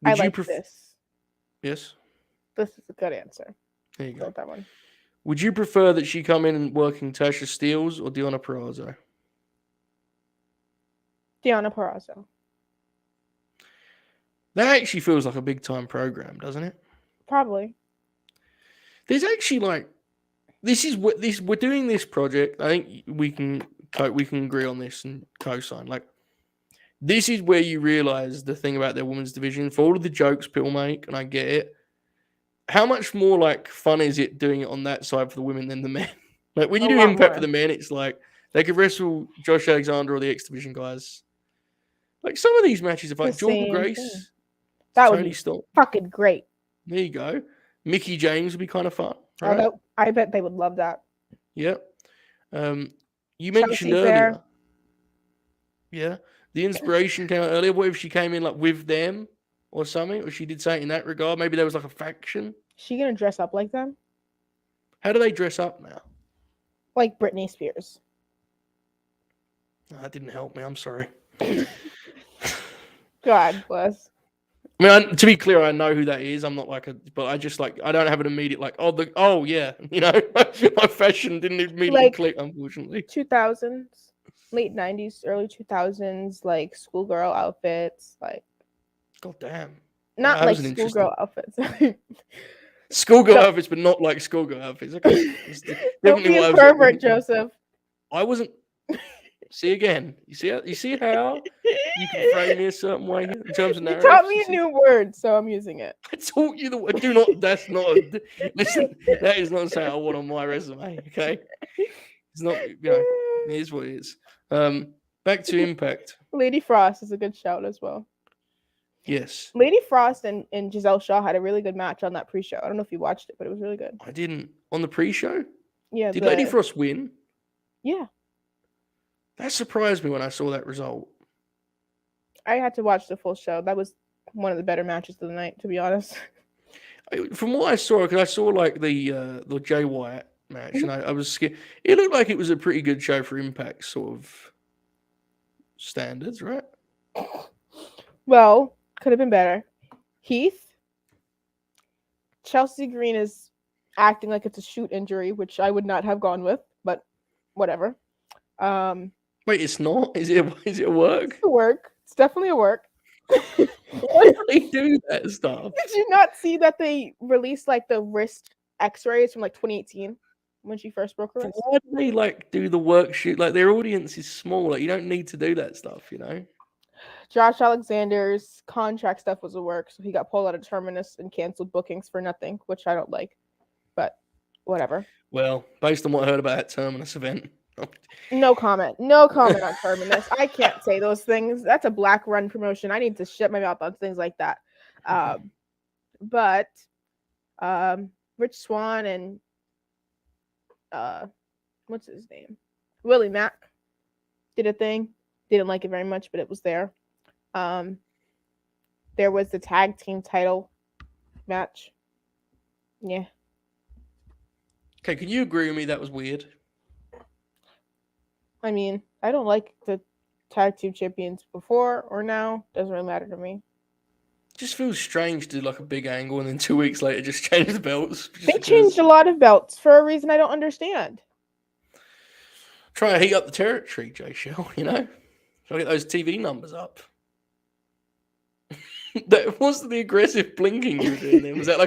I like this. Yes. This is a good answer. There you I go. like that one. Would you prefer that she come in and working Tasha Steeles or Deonna Purrazzo? Deonna Purrazzo. That actually feels like a big time program, doesn't it? Probably. There's actually like we're doing this project. I think we can agree on this and co-sign. Like, this is where you realize the thing about their women's division. For all of the jokes people make, and I get it, how much more like fun is it doing it on that side for the women than the men? Like, when you do Impact for the men, it's like they could wrestle Josh Alexander or the X Division guys. Like, some of these matches are like Jordan Grace, that would Toni be Storm. fucking great. There you go. Mickey James would be kind of fun. Right? I bet they would love that. Yep. You mentioned Chelsea earlier. Fair. Yeah. The inspiration came out earlier. What if she came in like with them or something? Or she did something in that regard? Maybe there was like a faction. She gonna dress up like them? How do they dress up now? Like Britney Spears. Oh, that didn't help me. I'm sorry. God bless. I mean, to be clear, I know who that is. I'm not like but I just like, I don't have an immediate like, oh yeah, you know, my fashion didn't immediately click, unfortunately. 2000s, late 90s, early 2000s, like schoolgirl outfits, like. God damn. Not like schoolgirl outfits. Schoolgirl outfits, but not like schoolgirl outfits. Okay. Don't be a pervert, Joseph. I wasn't. See again. You see how you can frame me a certain way in terms of narrative. You taught me a new word, so I'm using it. I taught you the word. Do not. That's not. Listen, that is not something I want on my resume. Okay. It's not. You know, it is what it is. Back to Impact. Lady Frost is a good shout as well. Yes. Lady Frost and Giselle Shaw had a really good match on that pre-show. I don't know if you watched it, but it was really good. I didn't. On the pre-show? Yeah. Did Lady Frost win? Yeah. That surprised me when I saw that result. I had to watch the full show. That was one of the better matches of the night, to be honest. From what I saw, because I saw like the Jay White match, and I was scared. It looked like it was a pretty good show for Impact sort of standards, right? Well, could have been better. Heath, Chelsea Green is acting like it's a shoot injury, which I would not have gone with, but whatever. Wait, it's not? Is it a work? It's a work. It's definitely a work. Why do they do that stuff? Did you not see that they released like the wrist x-rays from like 2018 when she first broke her wrist? Why do they like do the work shoot? Like, their audience is small. Like, you don't need to do that stuff, you know? Josh Alexander's contract stuff was a work, so he got pulled out of Terminus and canceled bookings for nothing, which I don't like, but whatever. Well, based on what I heard about that Terminus event. No comment. No comment on Terminus. I can't say those things. That's a black run promotion. I need to shut my mouth on things like that. But Rich Swann and what's his name? Willie Mack did a thing. Didn't like it very much, but it was there. There was the tag team title match. Yeah. Okay, can you agree with me that was weird? I mean, I don't like the tag team champions before or now. Doesn't really matter to me. It just feels strange to do like a big angle and then 2 weeks later just change the belts. They changed a lot of belts for a reason I don't understand. Try to heat up the territory, Jaychele, you know? Try to get those TV numbers up. That was the aggressive blinking you were doing there. Was that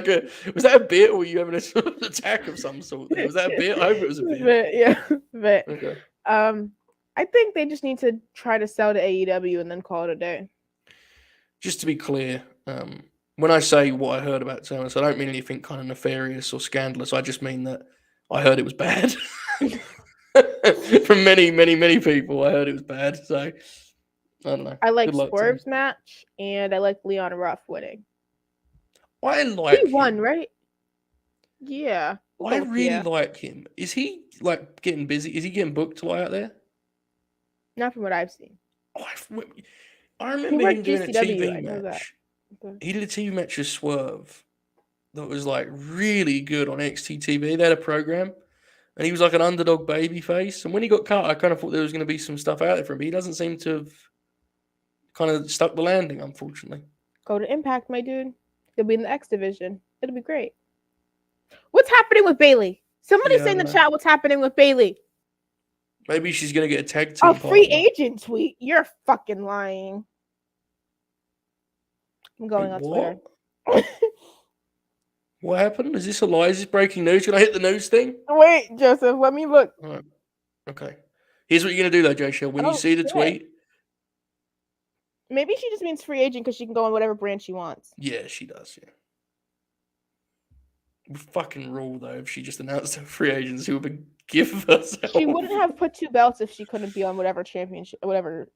a bit, or were you having a sort of attack of some sort there? Was that a bit? I hope it was a bit. Yeah, bit. Okay. I think they just need to try to sell to AEW and then call it a day. Just to be clear, when I say what I heard about Terminus, I don't mean anything kind of nefarious or scandalous. I just mean that I heard it was bad. From many, many, many people, I heard it was bad. So, I don't know. I like Swerve's match, and I like Leon Ruff winning. He won, right? Yeah. I really like him. Is he like getting busy? Is he getting booked a lot out there? Not from what I've seen. I remember him doing a TV I match. He did a TV match with Swerve that was like really good on NXT TV. They had a program, and he was like an underdog babyface. And when he got cut, I kind of thought there was going to be some stuff out there for him, but he doesn't seem to have kind of stuck the landing, unfortunately. Go to Impact, my dude. They'll be in the X division. It'll be great. What's happening with Bailey? Somebody say in the chat what's happening with Bailey. Maybe she's gonna get a tag team. A free agent tweet. You're fucking lying. I'm going on Twitter. What happened? Is this a lie? Is this breaking news? Can I hit the news thing? Wait, Joseph, let me look. All right. Okay. Here's what you're gonna do though, Jaychele. When you see the tweet. Maybe she just means free agent because she can go on whatever brand she wants. Yeah, she does, yeah. Fucking rule though, if she just announced her free agency, would be give herself. She wouldn't have put 2 belts if she couldn't be on whatever championship, whatever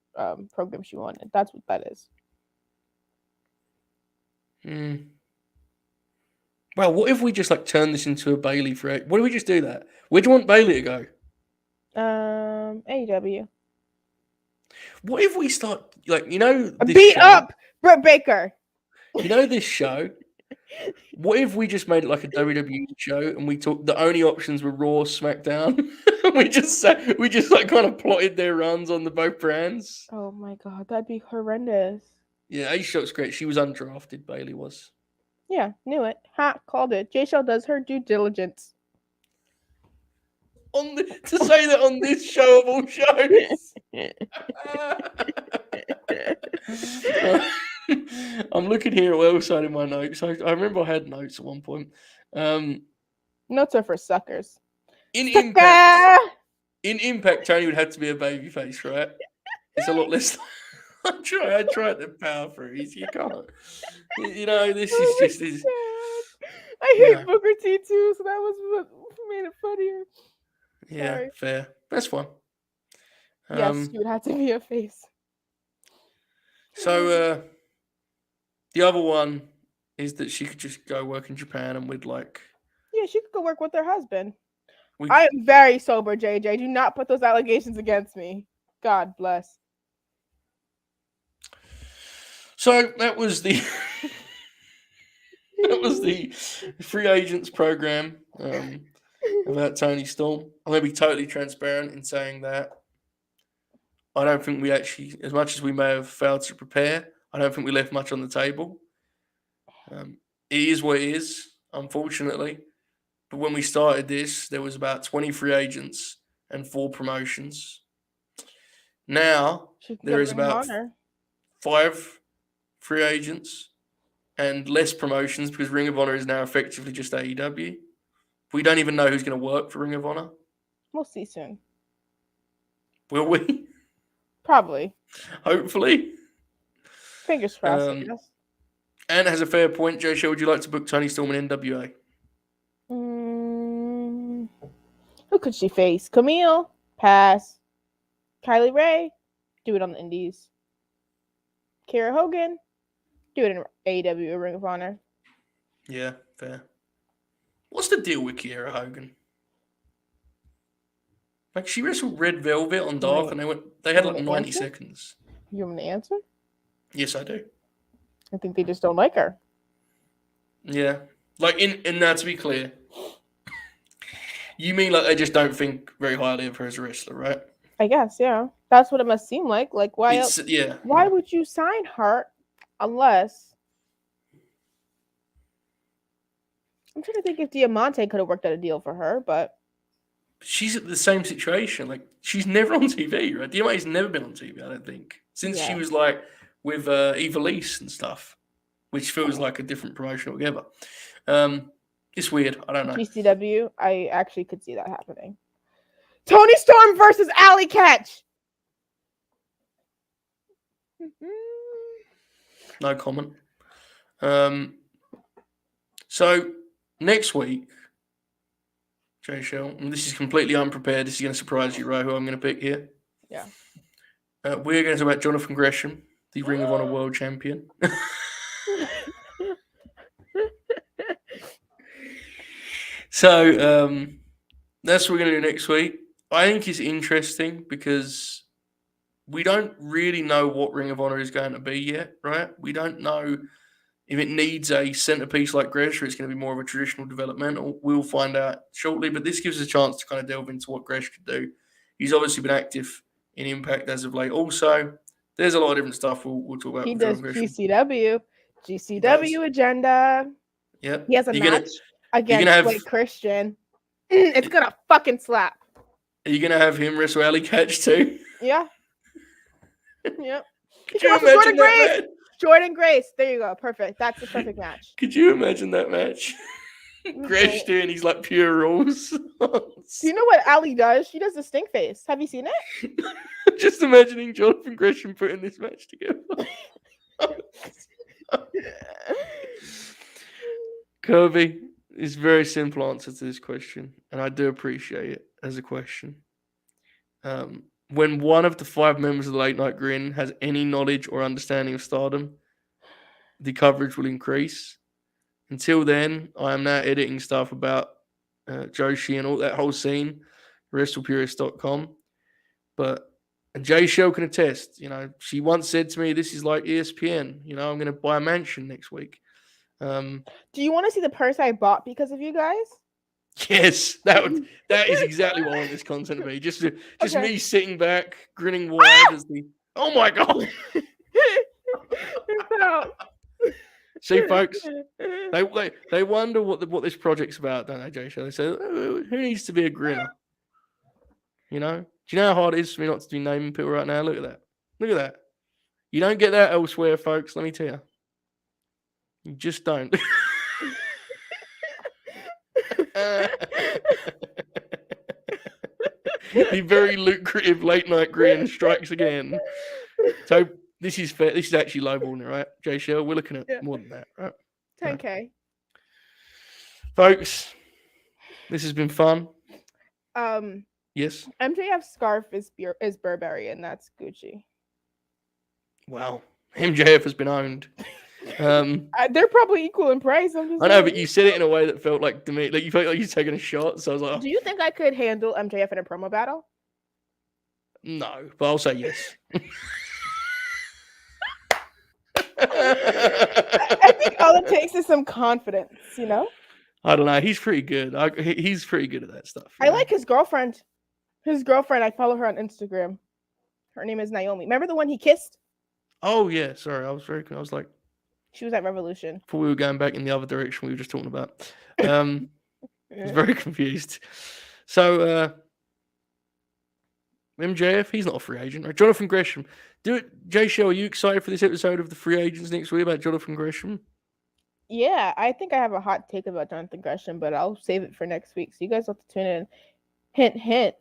program she wanted. That's what that is. Well, what if we just like turn this into a Bailey free? What do we just do that? Where do you want Bailey to go? AEW. What if we start like this beat show, up Britt Baker? You know this show. What if we just made it like a WWE show and we took the only options were Raw, SmackDown? we just like kind of plotted their runs on the both brands. Oh my god, that'd be horrendous. Yeah, A-Shot's great. She was undrafted. Bailey was. Yeah, knew it. Called it. Jaychele does her due diligence. To say that on this show of all shows. I'm looking here at what else I had in my notes. I remember I had notes at one point. Notes are for suckers. In Impact, Tony would have to be a babyface, right? It's a lot less. I tried to power through. You can't. This is just this. I hate Booker T too, so that was what made it funnier. Yeah, Sorry. fair. That's fine. Yes, you would have to be a face. So the other one is that she could just go work in Japan and we'd like. Yeah, she could go work with her husband. I am very sober, JJ. Do not put those allegations against me. God bless. So that was the free agents program about Toni Storm. I'm going to be totally transparent in saying that I don't think we actually, as much as we may have failed to prepare, I don't think we left much on the table. It is what it is, unfortunately. But when we started this, there was about 20 free agents and 4 promotions. Now, there is about 5 free agents and less promotions because Ring of Honor is now effectively just AEW. We don't even know who's going to work for Ring of Honor. We'll see soon. Will we? Probably. Hopefully. Fingers crossed, I guess. And has a fair point. Jaychele, would you like to book Toni Storm in NWA? Who could she face? Camille? Pass. Kylie Ray? Do it on the Indies. Kiera Hogan? Do it in AEW or Ring of Honor. Yeah, fair. What's the deal with Kiera Hogan? Like, she wrestled Red Velvet on Dark and they had like 90 seconds. You want me to answer? Yes, I do. I think they just don't like her. Yeah. Like, in now, to be clear, you mean like they just don't think very highly of her as a wrestler, right? I guess, yeah. That's what it must seem like. Like, why else? Yeah. Why would you sign her unless... I'm trying to think if Diamante could have worked out a deal for her, but... She's at the same situation. Like, she's never on TV, right? Diamante's never been on TV, I don't think. Since she was, like, with Evilise and stuff, which feels like a different promotion altogether. It's weird. I don't know. GCW, I actually could see that happening. Toni Storm versus Alley Catch! No comment. So, next week, Jaychele, and this is completely unprepared. This is going to surprise you, right? Who I'm going to pick here. Yeah. We're going to talk about Jonathan Gresham, the Ring of Honor World Champion. So, that's what we're going to do next week. I think it's interesting because we don't really know what Ring of Honor is going to be yet, right? We don't know if it needs a centerpiece like Gresh or it's going to be more of a traditional developmental. We'll find out shortly, but this gives us a chance to kind of delve into what Gresh could do. He's obviously been active in Impact as of late also. There's a lot of different stuff we'll talk about. He does GCW. GCW agenda. Yep. He has a match against have- Blake Christian. It's gonna fucking slap. Are you gonna have him wrestle Alley Catch too? Yeah. Yep. Could you imagine that match? Jordan Grace. There you go. Perfect. That's the perfect match. Could you imagine that match? Gresh doing he's like pure rules. Do you know what Ali does? She does the stink face. Have you seen it? Just imagining Jonathan Gresham putting this match together. Kirby, it's a very simple answer to this question, and I do appreciate it as a question. When one of the 5 members of the Late Night Grin has any knowledge or understanding of Stardom, the coverage will increase. Until then, I am now editing stuff about Joshi and all that whole scene, WrestlePurist.com. But Jaychele can attest, you know, she once said to me, this is like ESPN, you know, I'm going to buy a mansion next week. Do you want to see the purse I bought because of you guys? Yes, that is exactly what I want this content to be. Just me sitting back, grinning wide as the, oh my God. See, folks, they wonder what this project's about, don't they, Jaychele? They say, who needs to be a grinner? You know? Do you know how hard it is for me not to be naming people right now? Look at that. Look at that. You don't get that elsewhere, folks, let me tell you. You just don't. The very lucrative Late Night Grin strikes again. So this is fair. This is actually lowballing, right, Jaychele? We're looking at more than that, right? 10K. Right. Folks, this has been fun. Yes. MJF's scarf is Burberry, and that's Gucci. Wow. MJF has been owned. They're probably equal in price. I know, but you said it in a way that felt like to me, like you felt like you're taking a shot. So I was like, oh. Do you think I could handle MJF in a promo battle? No, but I'll say yes. I think all it takes is some confidence, you know? I don't know. He's pretty good. He's pretty good at that stuff. I like his girlfriend. His girlfriend, I follow her on Instagram. Her name is Naomi. Remember the one he kissed? Oh, yeah. Sorry. I was like, she was at Revolution. Before we were going back in the other direction we were just talking about. I was very confused. So, MJF, he's not a free agent, right? Jonathan Gresham. Jaychele, are you excited for this episode of the free agents next week about Jonathan Gresham? Yeah, I think I have a hot take about Jonathan Gresham, but I'll save it for next week. So you guys have to tune in. Hint, hint.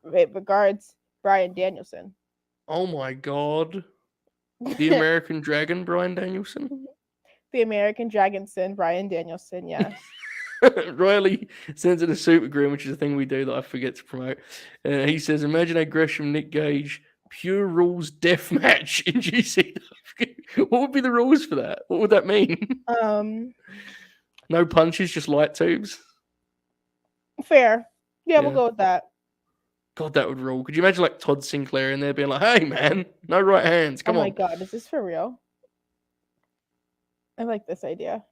Regards, Bryan Danielson. Oh my God. The American Dragon, Bryan Danielson? The American Dragonson, Bryan Danielson, yes. Riley sends in a super grin, which is a thing we do that I forget to promote. He says, imagine a Gresham Nick Gage pure rules death match in GCW. What would be the rules for that? What would that mean? No punches, just light tubes? Fair. Yeah, we'll go with that. God, that would rule. Could you imagine like Todd Sinclair in there being like, hey man, no right hands, come on. Oh my God, is this for real? I like this idea.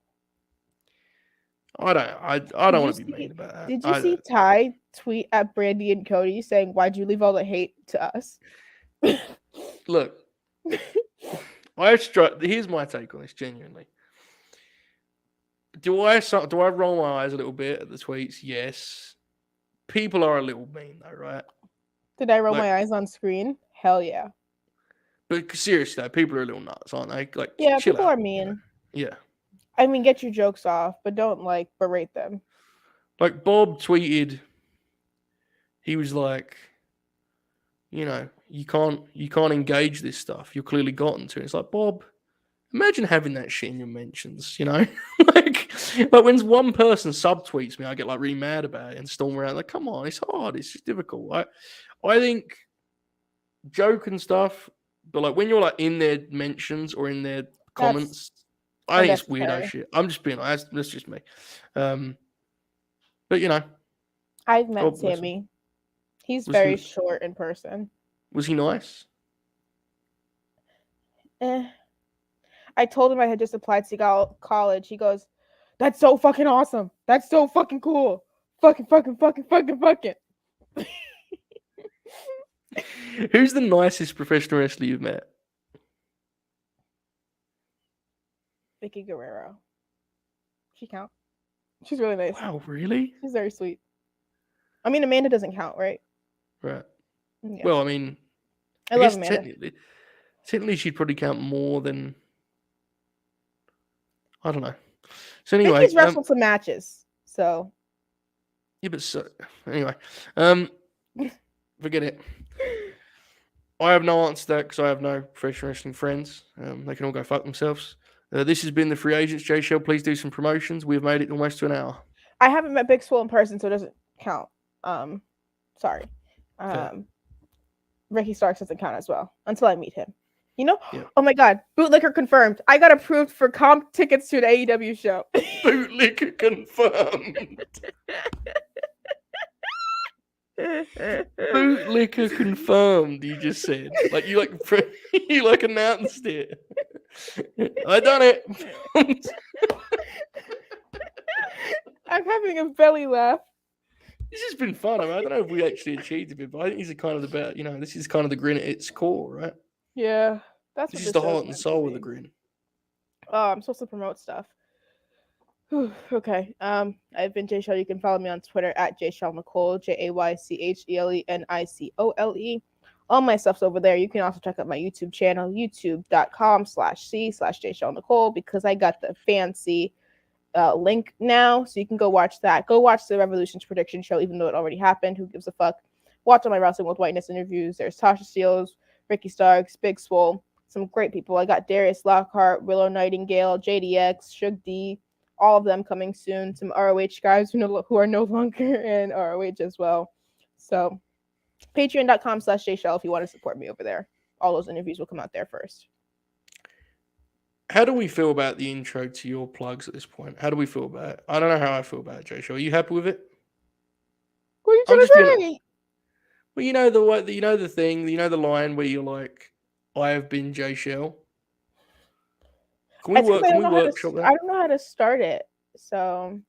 I don't want to be mean about that. Did you see Ty tweet at Brandy and Cody saying, why'd you leave all the hate to us? Look, here's my take on this, genuinely. Do I roll my eyes a little bit at the tweets? Yes. People are a little mean though, right? Did I roll my eyes on screen? Hell yeah. But seriously though, people are a little nuts, aren't they? Like, yeah, chill people out, are mean. You know? Yeah. I mean, get your jokes off, but don't like berate them. Like Bob tweeted, he was like, you know, you can't engage this stuff. You're clearly gotten to. It's like, Bob, imagine having that shit in your mentions, you know? like when one person subtweets me, I get like really mad about it and storm around. Like, come on, it's hard. It's just difficult. I think joke and stuff, but like when you're like in their mentions or in their comments, I think it's weirdo shit. I'm just being honest. That's just me. But you know, I've met Sammy. He's very short in person. Was he nice? I told him I had just applied to college. He goes, "That's so fucking awesome. That's so fucking cool. Fucking." Who's the nicest professional wrestler you've met? Vicky Guerrero. She count. She's really nice. Wow, really? She's very sweet. I mean, Amanda doesn't count, right? Right. Yeah. Well, I mean, I I love guess Amanda. technically she'd probably count more than, I don't know. So anyway, Vicky's wrestled some matches, so yeah, but anyway, forget it. I have no answer to that because I have no professional wrestling friends. They can all go fuck themselves. This has been the Free Agents. Jaychele, please do some promotions. We've made it almost to an hour. I haven't met Big Swole in person, so it doesn't count. Sorry. Ricky Starks doesn't count as well until I meet him. You know? Yeah. Oh my god, bootlicker confirmed. I got approved for comp tickets to an AEW show. Bootlicker confirmed. Bootlicker confirmed. You just said you announced it. I done it. I'm having a belly laugh. This has been fun. I don't know if we actually achieved it, but I think this is kind of about this is kind of the Grin at its core, right? Yeah, that's this what is the heart and soul of the Grin. Oh, I'm supposed to promote stuff. Okay. I've been Jaychele. You can follow me on Twitter at Jaychele Nicole, JaycheleNicole. All my stuff's over there. You can also check out my YouTube channel, youtube.com/c/Jaychele Nicole, because I got the fancy link now, so you can go watch that. Go watch the Revolution's prediction show, even though it already happened. Who gives a fuck? Watch all my Wrestling with Whiteness interviews. There's Tasha Steelz, Ricky Starks, Big Swole, some great people. I got Darius Lockhart, Willow Nightingale, JDX, Shug D, all of them coming soon. Some ROH guys who are no longer in ROH as well. So patreon.com/Jaychele if you want to support me over there. All those interviews will come out there first. How do we feel about the intro to your plugs at this point? How do we feel about it? I don't know how I feel about it, Jaychele. Are you happy with it? What are you trying to say? Well, the thing, the line where you're like, I have been Jaychele. Can we workshop that? I don't know how to start it. So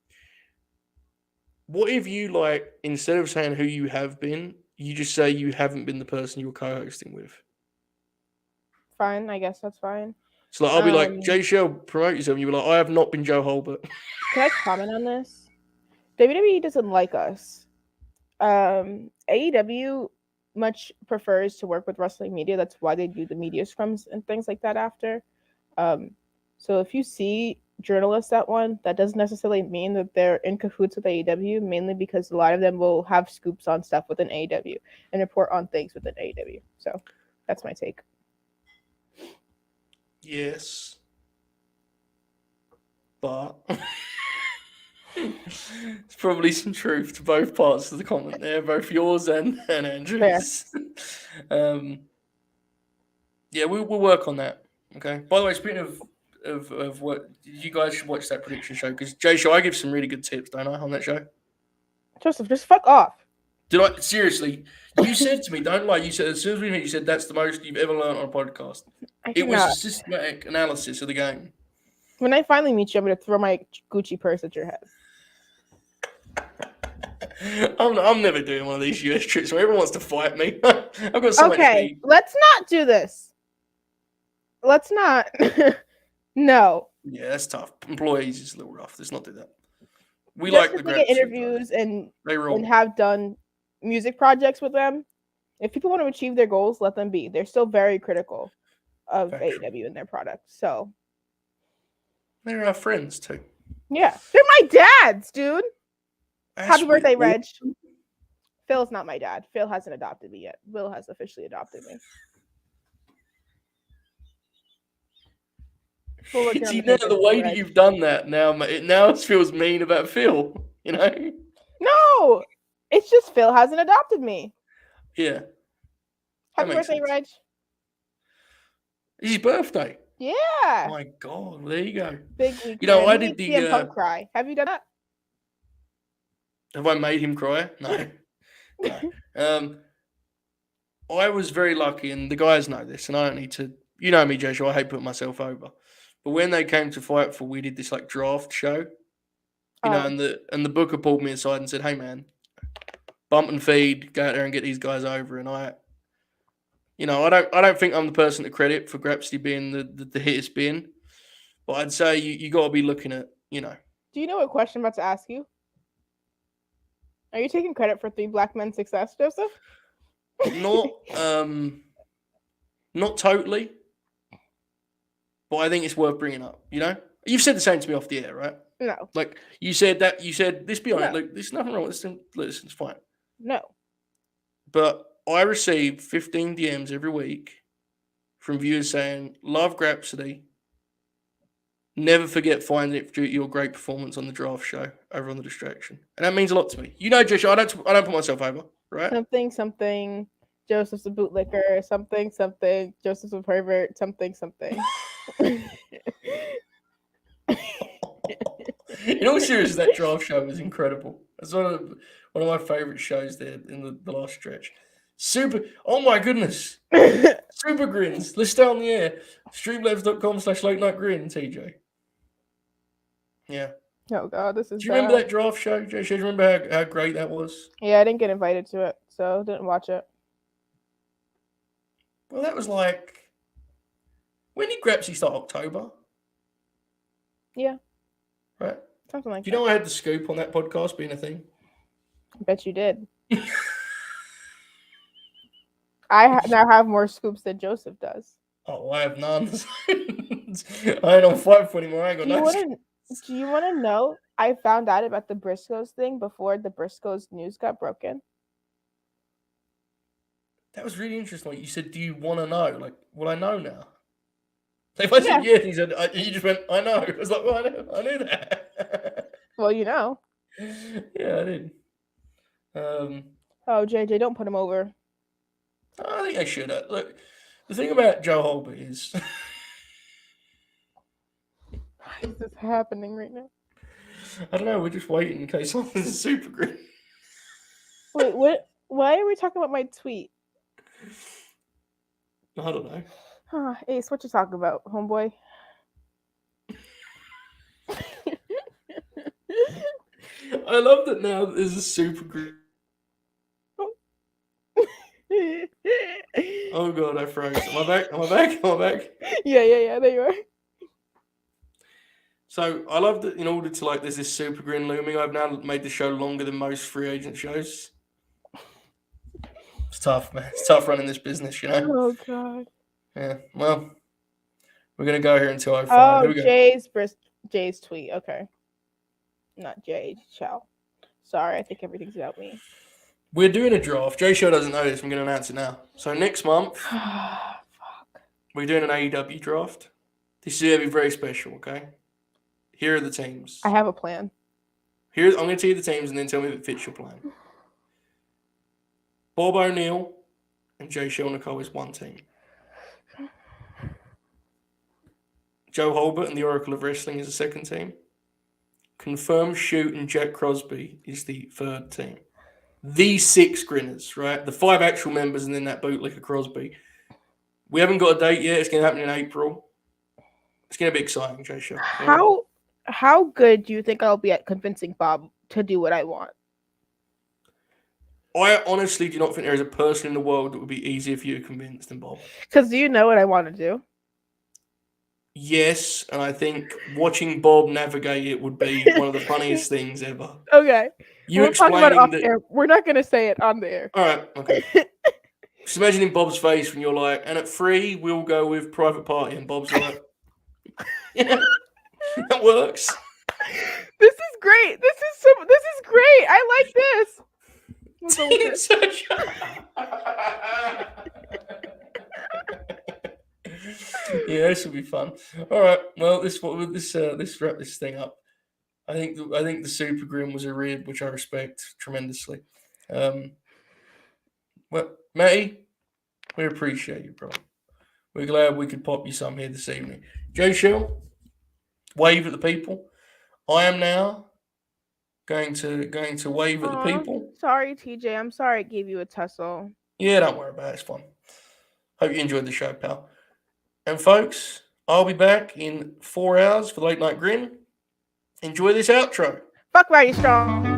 what if you instead of saying who you have been, you just say you haven't been the person you were co-hosting with? Fine, I guess that's fine. So I'll be like, Jaychele, promote yourself. And you'll be like, I have not been Joe Holbert. Can I comment on this? WWE doesn't like us. AEW much prefers to work with wrestling media. That's why they do the media scrums and things like that after. So if you see journalists at one, that doesn't necessarily mean that they're in cahoots with AEW, mainly because a lot of them will have scoops on stuff within AEW and report on things within AEW. So that's my take. Yes. But there's probably some truth to both parts of the comment there, both yours and Andrew's. Yeah, we'll work on that. Okay. By the way, speaking of what, you guys should watch that prediction show, because Jaychele, I give some really good tips, don't I, on that show? Joseph, just fuck off. Did I? Seriously, you said to me, don't lie, you said, as soon as we met, you said that's the most you've ever learned on a podcast. It was a systematic analysis of the game. When I finally meet you, I'm going to throw my Gucci purse at your head. I'm never doing one of these US trips where everyone wants to fight me. I've got so much Okay, let's not do this. Let's not. No. Yeah, that's tough. Employees is a little rough. Let's not do that. We Just like the get interviews and have done music projects with them. If people want to achieve their goals, let them be. They're still very critical of AEW and their products. So they're our friends too. Yeah, they're my dads, dude. Happy birthday, Reg. Phil's not my dad. Phil hasn't adopted me yet. Will has officially adopted me. See, now the way that you've done that now it feels mean about Phil, you know? No, it's just Phil hasn't adopted me. Yeah. Happy birthday, Reg. It's his birthday. Yeah. Oh my God, well, there you go. Big week. You know, I did the CM Punk cry. Have you done that? Have I made him cry? No. No. I was very lucky, and the guys know this, and I don't need to. You know me, Jaychele. I hate putting myself over. But when they came to Fightful, we did this draft show, you know, and the booker pulled me aside and said, "Hey, man, bump and feed, go out there and get these guys over." And I don't think I'm the person to credit for Grapsty being the hit it's been, But I'd say you got to be looking at, Do you know what question I'm about to ask you? Are you taking credit for 3 black men's success, Joseph? not not totally, but I think it's worth bringing up. You've said the same to me off the air, right? No. Like you said this. Be honest. No. Look, there's nothing wrong with this. Listen, it's fine. No. But I receive 15 DMs every week from viewers saying, "Love Grapsody. Never forget finding it due to your great performance on the draft show over on The Distraction." And that means a lot to me. Jaychele, I don't put myself over, right? Something. Joseph's a bootlicker. Something. Joseph's a pervert. Something. In all seriousness, that draft show was incredible. It's one of my favorite shows there in the last stretch. Super. Oh my goodness. Super grins. Let's stay on the air. Streamlabs.com/late-night-grin, TJ. Yeah. Oh God, this is. Do you remember that draft show, Jaychele? Do you remember how great that was? Yeah, I didn't get invited to it, so didn't watch it. Well, that was like. When did Grapsy start? October? Yeah. Right? Something like Do that. you know I had the scoop on that podcast being a thing? I bet you did. I now have more scoops than Joseph does. Oh, I have none. I ain't on 5 anymore. I ain't got Do you no want to know? I found out about the Briscoes thing before the Briscoes news got broken. That was really interesting. Like you said, do you want to know? Like, well, I know now. So if I said yes, he said, you just went, I know. I was like, well, I knew that. Well, you know. Yeah, I did. Oh, JJ, don't put him over. I think I should. Look, the thing about Joe Holbert is... Why is this happening right now? I don't know. We're just waiting in case someone's a super green. Wait, what? Why are we talking about my tweet? I don't know. Ace, what you talking about, homeboy? I love that now there's a super green. Oh God, I froze. Am I back? Yeah, there you are. So I love that in order to there's this super grin looming, I've now made the show longer than most free agent shows. It's tough, man. It's tough running this business, Oh God. Yeah. Well, we're gonna go here until I find. Oh, Jay's tweet. Okay. Not Jade. Ciao. Sorry, I think everything's about me. We're doing a draft. Jaychele doesn't know this. I'm going to announce it now. So next month, we're doing an AEW draft. This is going to be very special, okay? Here are the teams. I have a plan. I'm going to tell you the teams and then tell me if it fits your plan. Bob O'Neill and Jaychele Nicole is one team. Joe Holbert and the Oracle of Wrestling is the second team. Confirmed Shoot and Jack Crosby is the third team. These 6 grinners, right? The 5 actual members and then that bootlicker Crosby. We haven't got a date yet. It's going to happen in April. It's going to be exciting, Jaychele. How good do you think I'll be at convincing Bob to do what I want? I honestly do not think there is a person in the world that would be easier for you to convince than Bob. Because do you know what I want to do? Yes, and I think watching Bob navigate it would be one of the funniest things ever. Okay. We'll talk about it off air. We're not going to say it on the air. All right, okay. Just imagining Bob's face when you're like, and at 3, we'll go with Private Party, and Bob's like, yeah, that works. This is great. This is great. I like this. Yeah, this will be fun. All right. Well, let's wrap this thing up. I think the super grin was a read, which I respect tremendously. Well, Matty, we appreciate you, bro. We're glad we could pop you some here this evening. Jaychele, wave at the people. I am now going to wave at the people. Sorry, TJ. I'm sorry I gave you a tussle. Yeah, don't worry about it. It's fun. Hope you enjoyed the show, pal. And folks, I'll be back in 4 hours for Late Night Grin. Enjoy this outro. Fuck Roddy Strong.